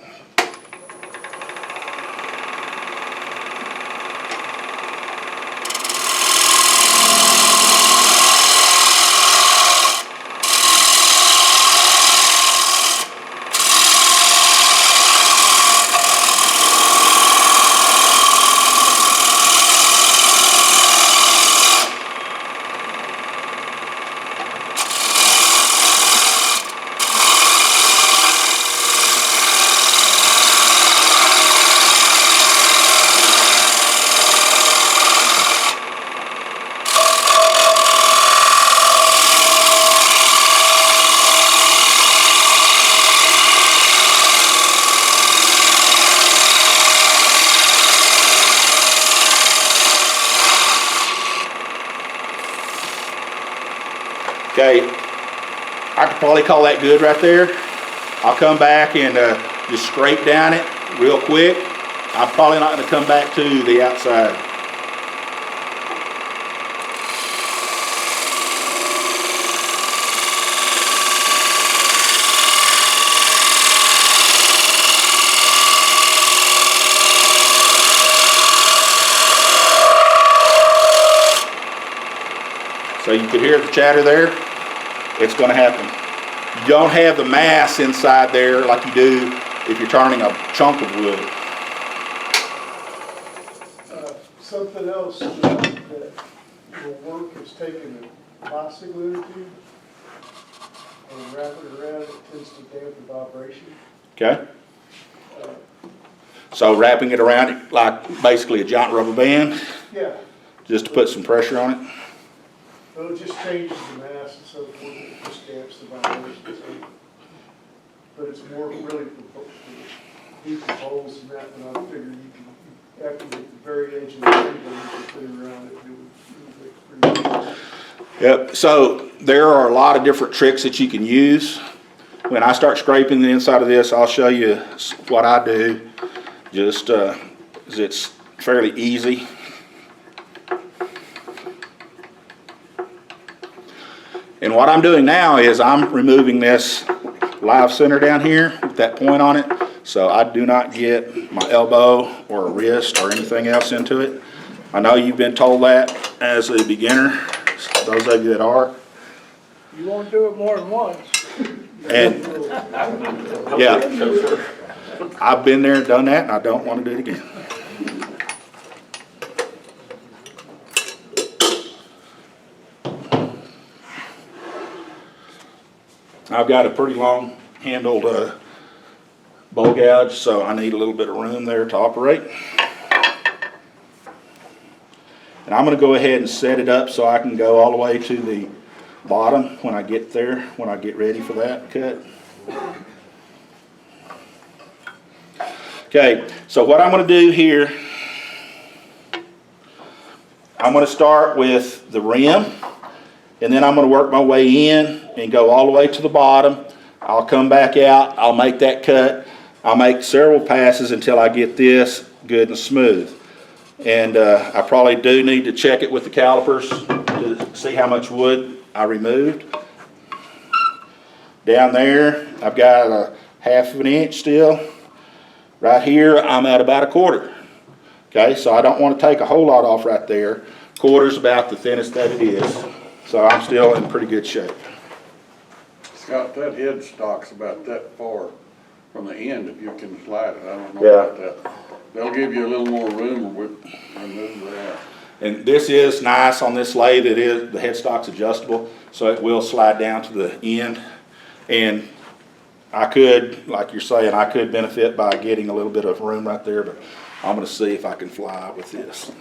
Okay, I could probably call that good right there. I'll come back and just scrape down it real quick. I'm probably not going to come back to the outside. So you can hear the chatter there. It's going to happen. You don't have the mass inside there like you do if you're turning a chunk of wood. Something else that will work is taking a plastic glue tube and wrap it around. It tends to dampen vibration. Okay? So wrapping it around it like basically a giant rubber band, Yeah, just to put some pressure on it. so it just changes the mass and so forth. It just damps the vibration. So, but it's more really for deeper holes and that. And I figure you can, after you get the very edge of the window, you can put it around it. It would make pretty good. Yep, so there are a lot of different tricks that you can use. When I start scraping the inside of this, I'll show you what I do, just it's fairly easy. And what I'm doing now is I'm removing this live center down here with that point on it, so I do not get my elbow or wrist or anything else into it. I know you've been told that as a beginner, those of you that are. You won't do it more than once. And yeah, I've been there and done that, and I don't want to do it again. I've got a pretty long handled bowl gouge, so I need a little bit of room there to operate. And I'm going to go ahead and set it up so I can go all the way to the bottom when I get there, when I get ready for that cut. Okay, so what I'm going to do here, I'm going to start with the rim, and then I'm going to work my way in and go all the way to the bottom. I'll come back out, I'll make that cut. I'll make several passes until I get this good and smooth. And I probably do need to check it with the calipers to see how much wood I removed. Down there, I've got a 1/2 inch still. Right here, I'm at about 1/4. Okay, so I don't want to take a whole lot off right there. 1/4's about the thinnest that it is. So I'm still in pretty good shape. Scott, that headstock's about that far from the end if you can slide it. I don't know Yeah. about that. They'll give you a little more room with, remove that. And this is nice on this lathe. It is, the headstock's adjustable, so it will slide down to the end. And I could, like you're saying, I could benefit by getting a little bit of room right there, but I'm gonna see if I can fly with this.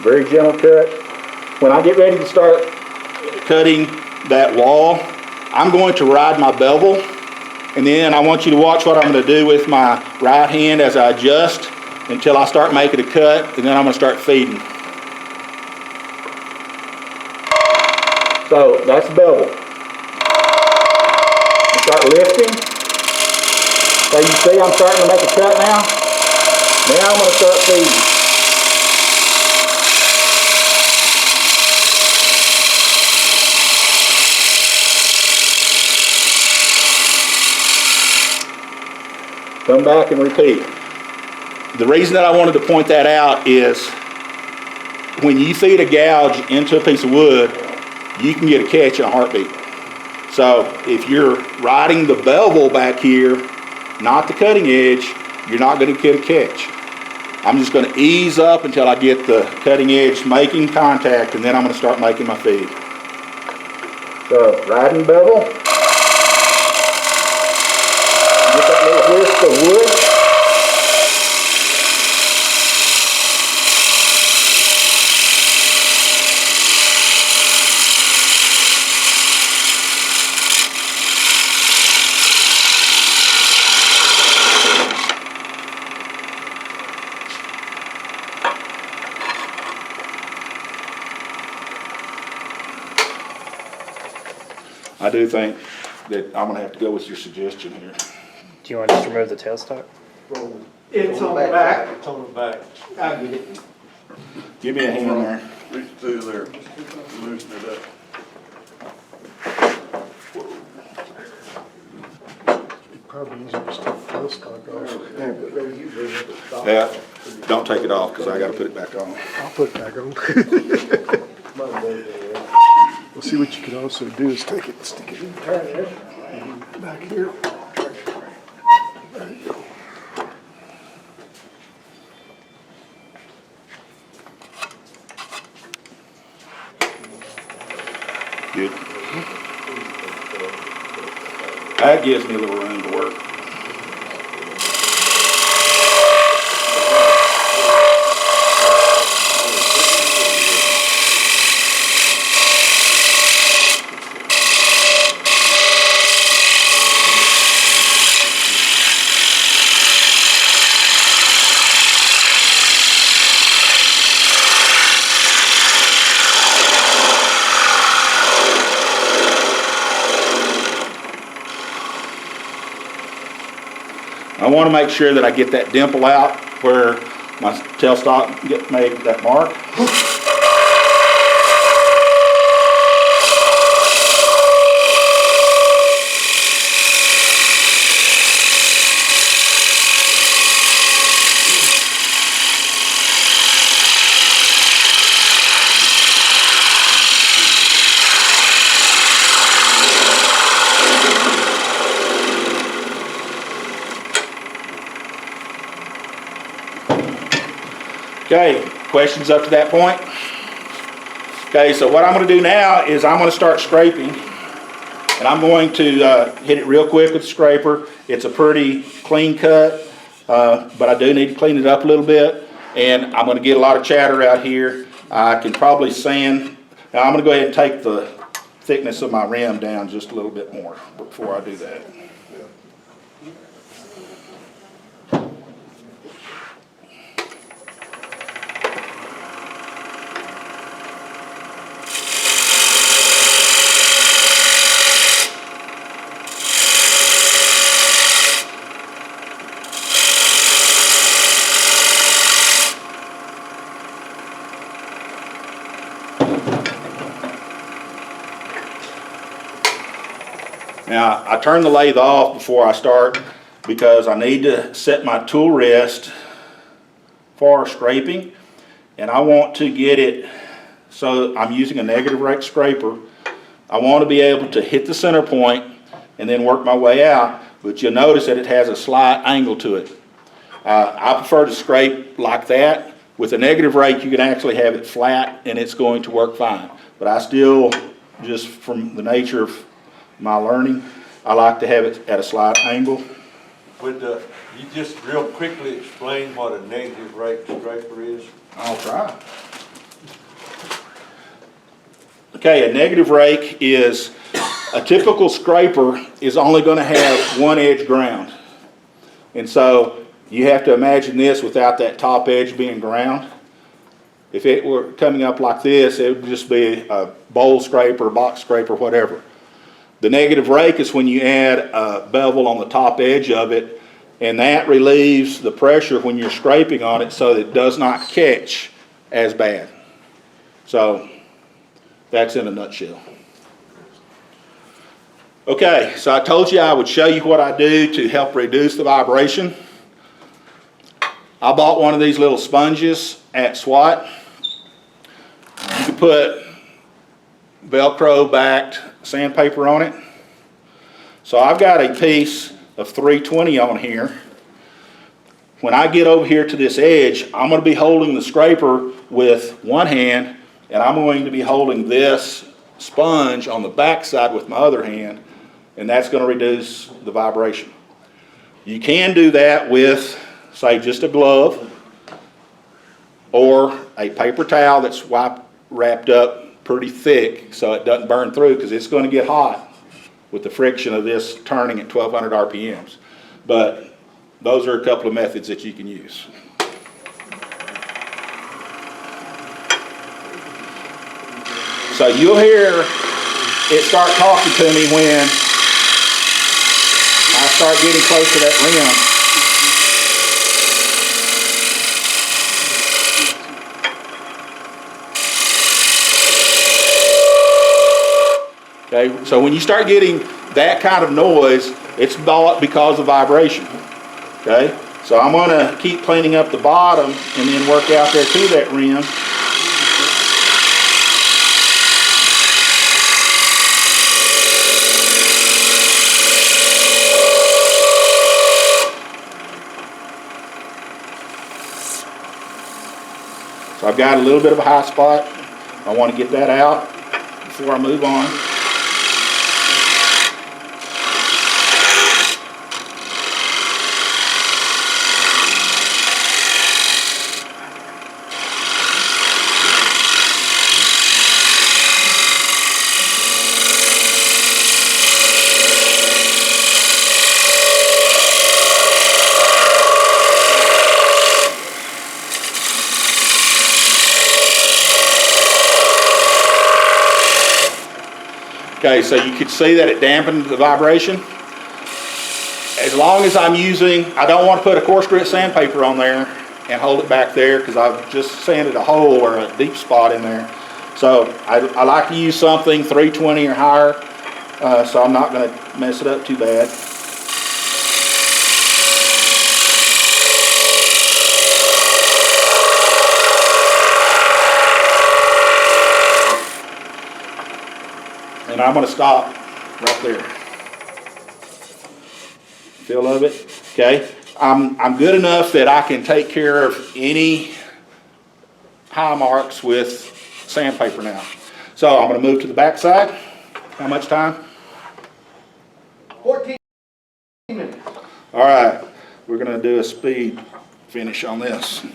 Very gentle cut. When I get ready to start cutting that wall, I'm going to ride my bevel, and then I want you to watch what I'm going to do with my right hand as I adjust until I start making a cut, and then I'm going to start feeding. So that's the bevel. Start lifting. So you see I'm starting to make a cut now. Now I'm going to start feeding. Come back and repeat. The reason that I wanted to point that out is when you feed a gouge into a piece of wood, you can get a catch in a heartbeat. So if you're riding the bevel back here, not the cutting edge, you're not going to get a catch. I'm just going to ease up until I get the cutting edge making contact, and then I'm going to start making my feed. So riding bevel. Get that little whisk of wood. I do think that I'm going to have to go with your suggestion here. Do you want to just remove the tailstock? It's on the back. It's on the back. I get it. Give me a hand there. Reach through there, loosen it up. Probably easier to stick the tailstock off. Yeah, don't take it off because I got to put it back on. I'll put it back on. Well, see, what you could also do is take it and stick it in back here. There you go. Good. That gives me a little room to work. I want to make sure that I get that dimple out where my tailstock made that mark. Okay, questions up to that point? Okay, so what I'm going to do now is I'm going to start scraping, and I'm going to hit it real quick with the scraper. It's a pretty clean cut, but I do need to clean it up a little bit, and I'm going to get a lot of chatter out here. I can probably sand. Now I'm going to go ahead and take the thickness of my rim down just a little bit more before I do that. Now, I turn the lathe off before I start because I need to set my tool rest for scraping, and I want to get it so I'm using a negative rake scraper. I want to be able to hit the center point and then work my way out, but you'll notice that it has a slight angle to it. I prefer to scrape like that. With a negative rake, you can actually have it flat and it's going to work fine. But I still, just from the nature of my learning, I like to have it at a slight angle. Would you just real quickly explain what a negative rake scraper is? I'll try. Okay, a negative rake is a typical scraper is only going to have one edge ground. And so you have to imagine this without that top edge being ground. If it were coming up like this, it would just be a bowl scraper, box scraper, whatever. The negative rake is when you add a bevel on the top edge of it, and that relieves the pressure when you're scraping on it so that it does not catch as bad. So that's in a nutshell. Okay, so I told you I would show you what I do to help reduce the vibration. I bought one of these little sponges at SWAT. You can put Velcro backed sandpaper on it. So I've got a piece of 320 on here. When I get over here to this edge, I'm going to be holding the scraper with one hand, and I'm going to be holding this sponge on the back side with my other hand, and that's going to reduce the vibration. You can do that with, say, just a glove or a paper towel that's wrapped up pretty thick so it doesn't burn through, because it's going to get hot with the friction of this turning at 1200 RPMs. But those are a couple of methods that you can use. So you'll hear it start talking to me when I start getting close to that rim. Okay, so when you start getting that kind of noise, it's because of vibration. Okay, so I'm going to keep cleaning up the bottom and then work out there to that rim. So I've got a little bit of a high spot. I want to get that out before I move on. Okay, so you can see that it dampened the vibration. As long as I'm using, I don't want to put a coarse grit sandpaper on there and hold it back there, because I've just sanded a hole or a deep spot in there. So I like to use something 320 or higher, so I'm not going to mess it up too bad. And I'm going to stop right there. Feel of it? Okay. I'm good enough that I can take care of any high marks with sandpaper now. So I'm going to move to the back side. How much time? 14 minutes. All right. We're going to do a speed finish on this.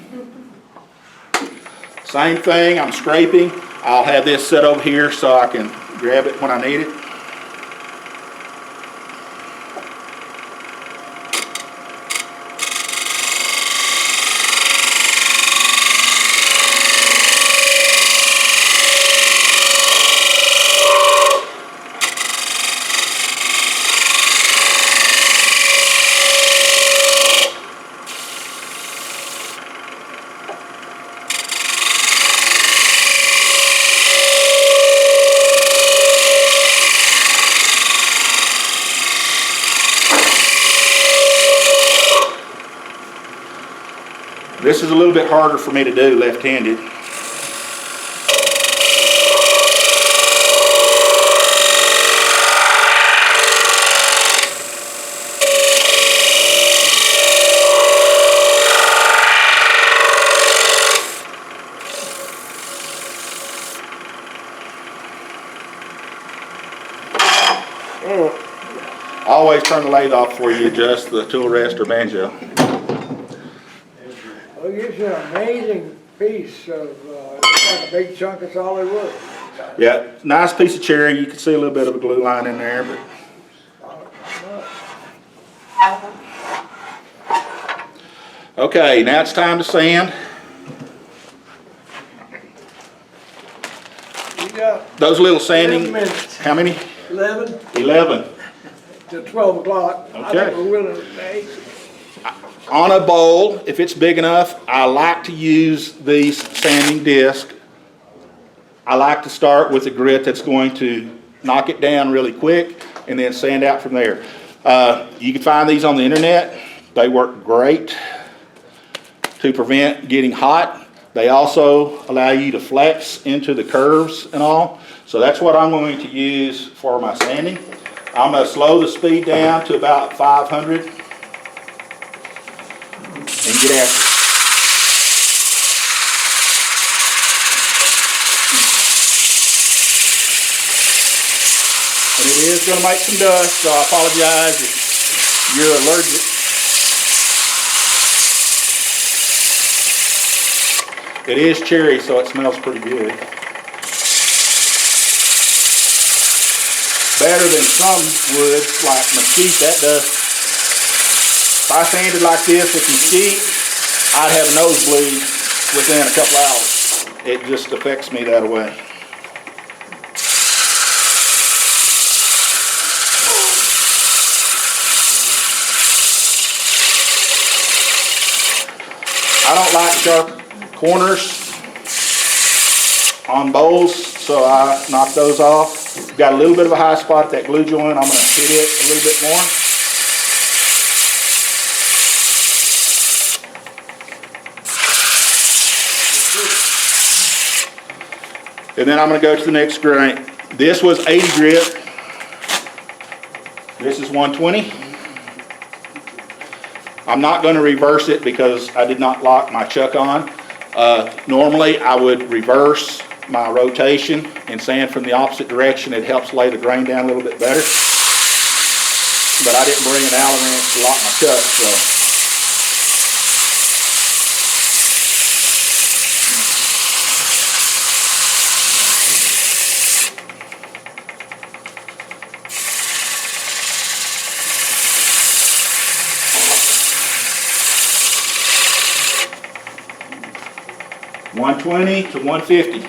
Same thing. I'm scraping. I'll have this set over here so I can grab it when I need it. This is a little bit harder for me to do left-handed. Always turn the lathe off before you adjust the tool rest or banjo. Well, it's an amazing piece of, it's like a big chunk of solid wood. Yeah, nice piece of cherry. You can see a little bit of a glue line in there, but. Okay, now it's time to sand. You got Those little sanding, 11 minutes. how many? 11 11. to 12 o'clock. I Okay. think we're willing to 8. On a bowl, if it's big enough, I like to use these sanding discs. I like to start with a grit that's going to knock it down really quick and then sand out from there. You can find these on the internet. They work great to prevent getting hot. They also allow you to flex into the curves and all. So that's what I'm going to use for my sanding. I'm going to slow the speed down to about 500 and get after it. And it is going to make some dust, so I apologize if you're allergic. It is cherry, so it smells pretty good. Better than some woods, like mesquite, that does. If I sanded like this with mesquite, I'd have a nosebleed within a couple hours. It just affects me that way. I don't like sharp corners on bowls, so I knock those off. Got a little bit of a high spot at that glue joint. I'm going to hit it a little bit more. And then I'm going to go to the next grain. This was 80 grit. This is 120. I'm not going to reverse it because I did not lock my chuck on. Normally I would reverse my rotation and sand from the opposite direction. It helps lay the grain down a little bit better. But I didn't bring an Allen wrench to lock my chuck, so. $120 to $150.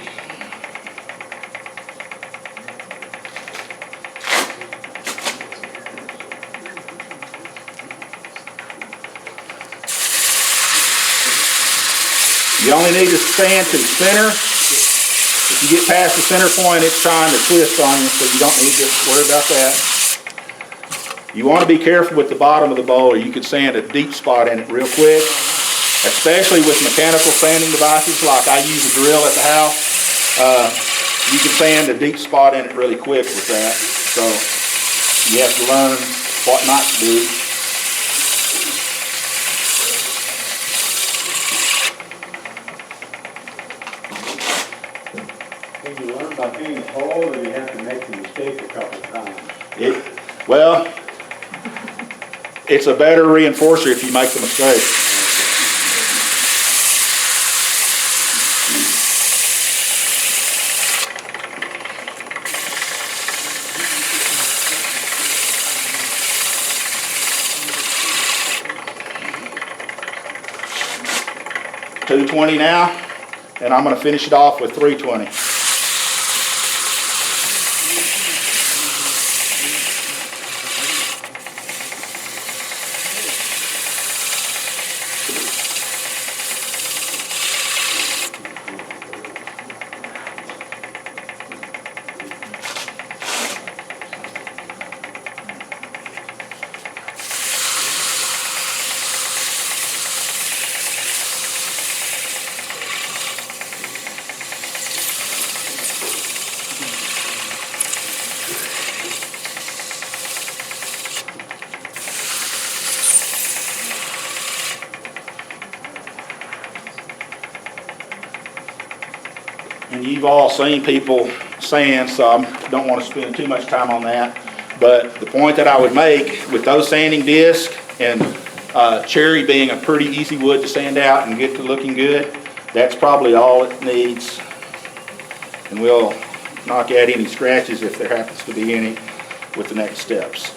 You only need to sand to the center. If you get past the center point, it's trying to twist on you, so you don't need to worry about that. You want to be careful with the bottom of the bowl, or you could sand a deep spot in it real quick. Especially with mechanical sanding devices, like I use a drill at the house. You can sand a deep spot in it really quick with that. So you have to learn what not to do. Can you learn by being told, or you have to make the mistake a couple times? Well, it's a better reinforcer if you make the mistake. $220 now, and I'm going to finish it off with $320. and you've all seen people sand, so I don't want to spend too much time on that. But the point that I would make with those sanding discs and cherry being a pretty easy wood to sand out and get to looking good, that's probably all it needs. And we'll knock out any scratches if there happens to be any with the next steps.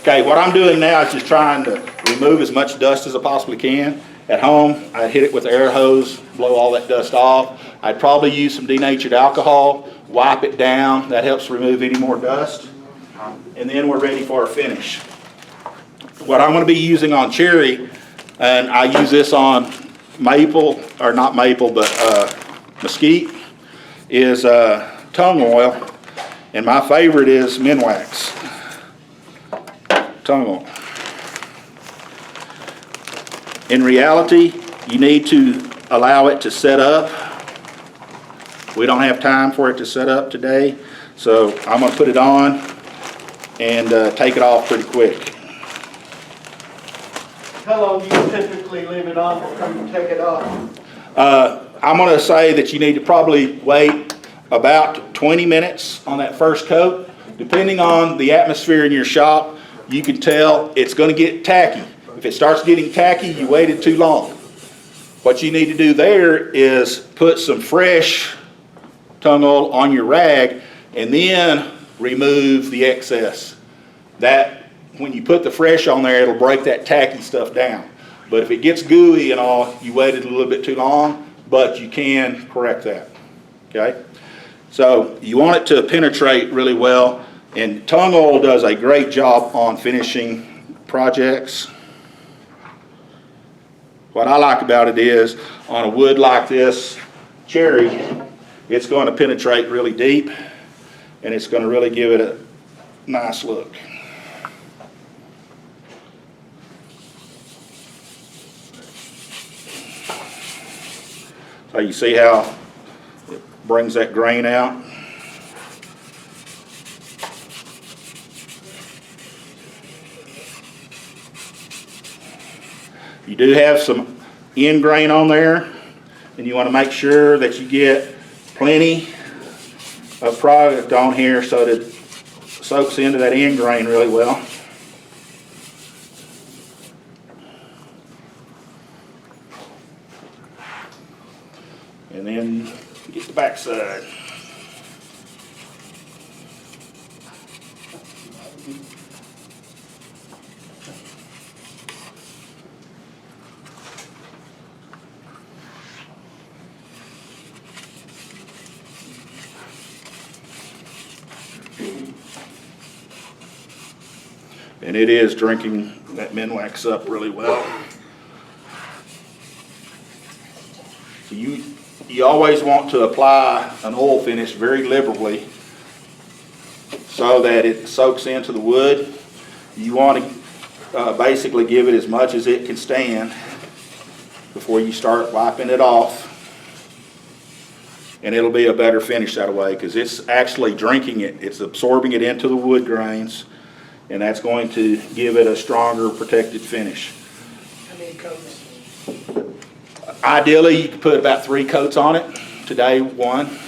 Okay, what I'm doing now is just trying to remove as much dust as I possibly can. At home, I'd hit it with an air hose, blow all that dust off. I'd probably use some denatured alcohol, wipe it down. That helps remove any more dust. And then we're ready for our finish. What I'm going to be using on cherry, and I use this on maple, or not maple, but mesquite, is tongue oil. And my favorite is Minwax tongue oil. In reality, you need to allow it to set up. We don't have time for it to set up today, so I'm going to put it on and take it off pretty quick. How long do you typically leave it on before you take it off? I'm going to say that you need to probably wait about 20 minutes on that first coat. Depending on the atmosphere in your shop, you can tell it's going to get tacky. If it starts getting tacky, you waited too long. What you need to do there is put some fresh tongue oil on your rag and then remove the excess. That, when you put the fresh on there, it'll break that tacky stuff down. But if it gets gooey and all, you waited a little bit too long, but you can correct that. Okay? So you want it to penetrate really well, and tongue oil does a great job on finishing projects. What I like about it is, on a wood like this, cherry, it's going to penetrate really deep, and it's going to really give it a nice look. So you see how it brings that grain out? You do have some end grain on there, and you want to make sure that you get plenty of product on here so that it soaks into that end grain really well. And then get the back side. And it is drinking that Minwax up really well. So you always want to apply an oil finish very liberally so that it soaks into the wood. You want to basically give it as much as it can stand before you start wiping it off. And it'll be a better finish that way because it's actually drinking it. It's absorbing it into the wood grains, and that's going to give it a stronger protected finish. How many coats? Ideally, you could put about 3 coats on it. Today, 1.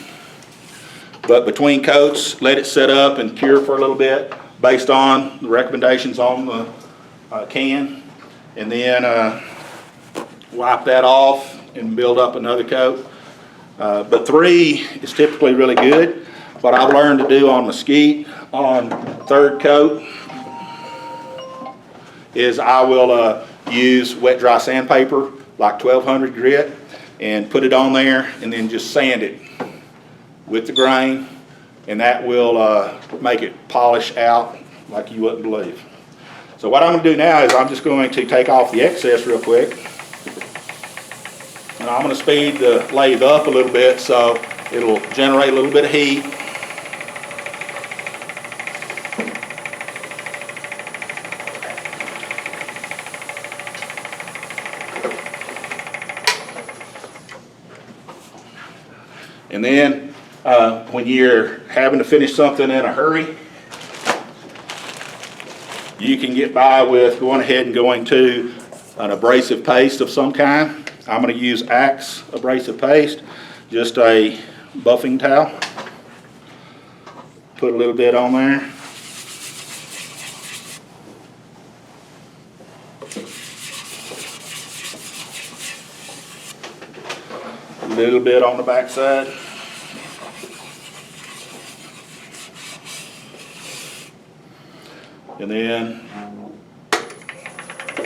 But between coats, let it set up and cure for a little bit based on the recommendations on the can. And then wipe that off and build up another coat. But 3 is typically really good. What I've learned to do on mesquite, on 3rd coat, is I will use wet dry sandpaper, like 1200 grit, and put it on there and then just sand it with the grain, and that will make it polish out like you wouldn't believe. So what I'm going to do now is I'm just going to take off the excess real quick, and I'm going to speed the lathe up a little bit so it'll generate a little bit of heat. And then when you're having to finish something in a hurry, you can get by with going ahead and going to an abrasive paste of some kind. I'm going to use Axe abrasive paste, just a buffing towel. Put a little bit on there. A little bit on the back side. And then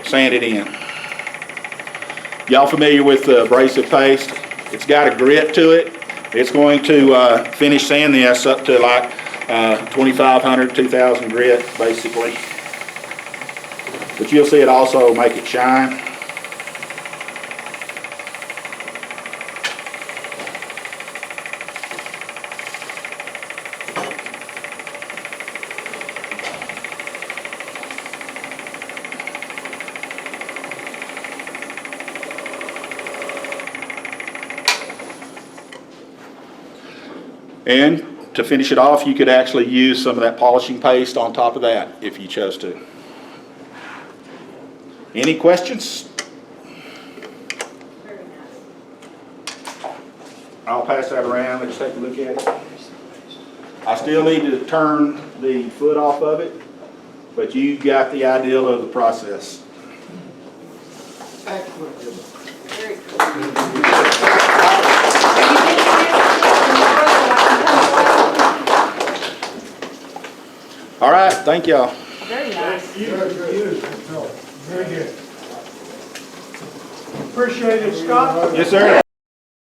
sand it in. Y'all familiar with the abrasive paste? It's got a grit to it. It's going to finish sand this up to like 2,500, 2,000 grit basically. But you'll see it also make it shine. And to finish it off, you could actually use some of that polishing paste on top of that if you chose to. Any questions? I'll pass that around. Let's take a look at it. I still need to turn the foot off of it, but you got the idea of the process. All right, thank y'all. Very nice. Very good. Appreciate it, Scott. Yes, sir.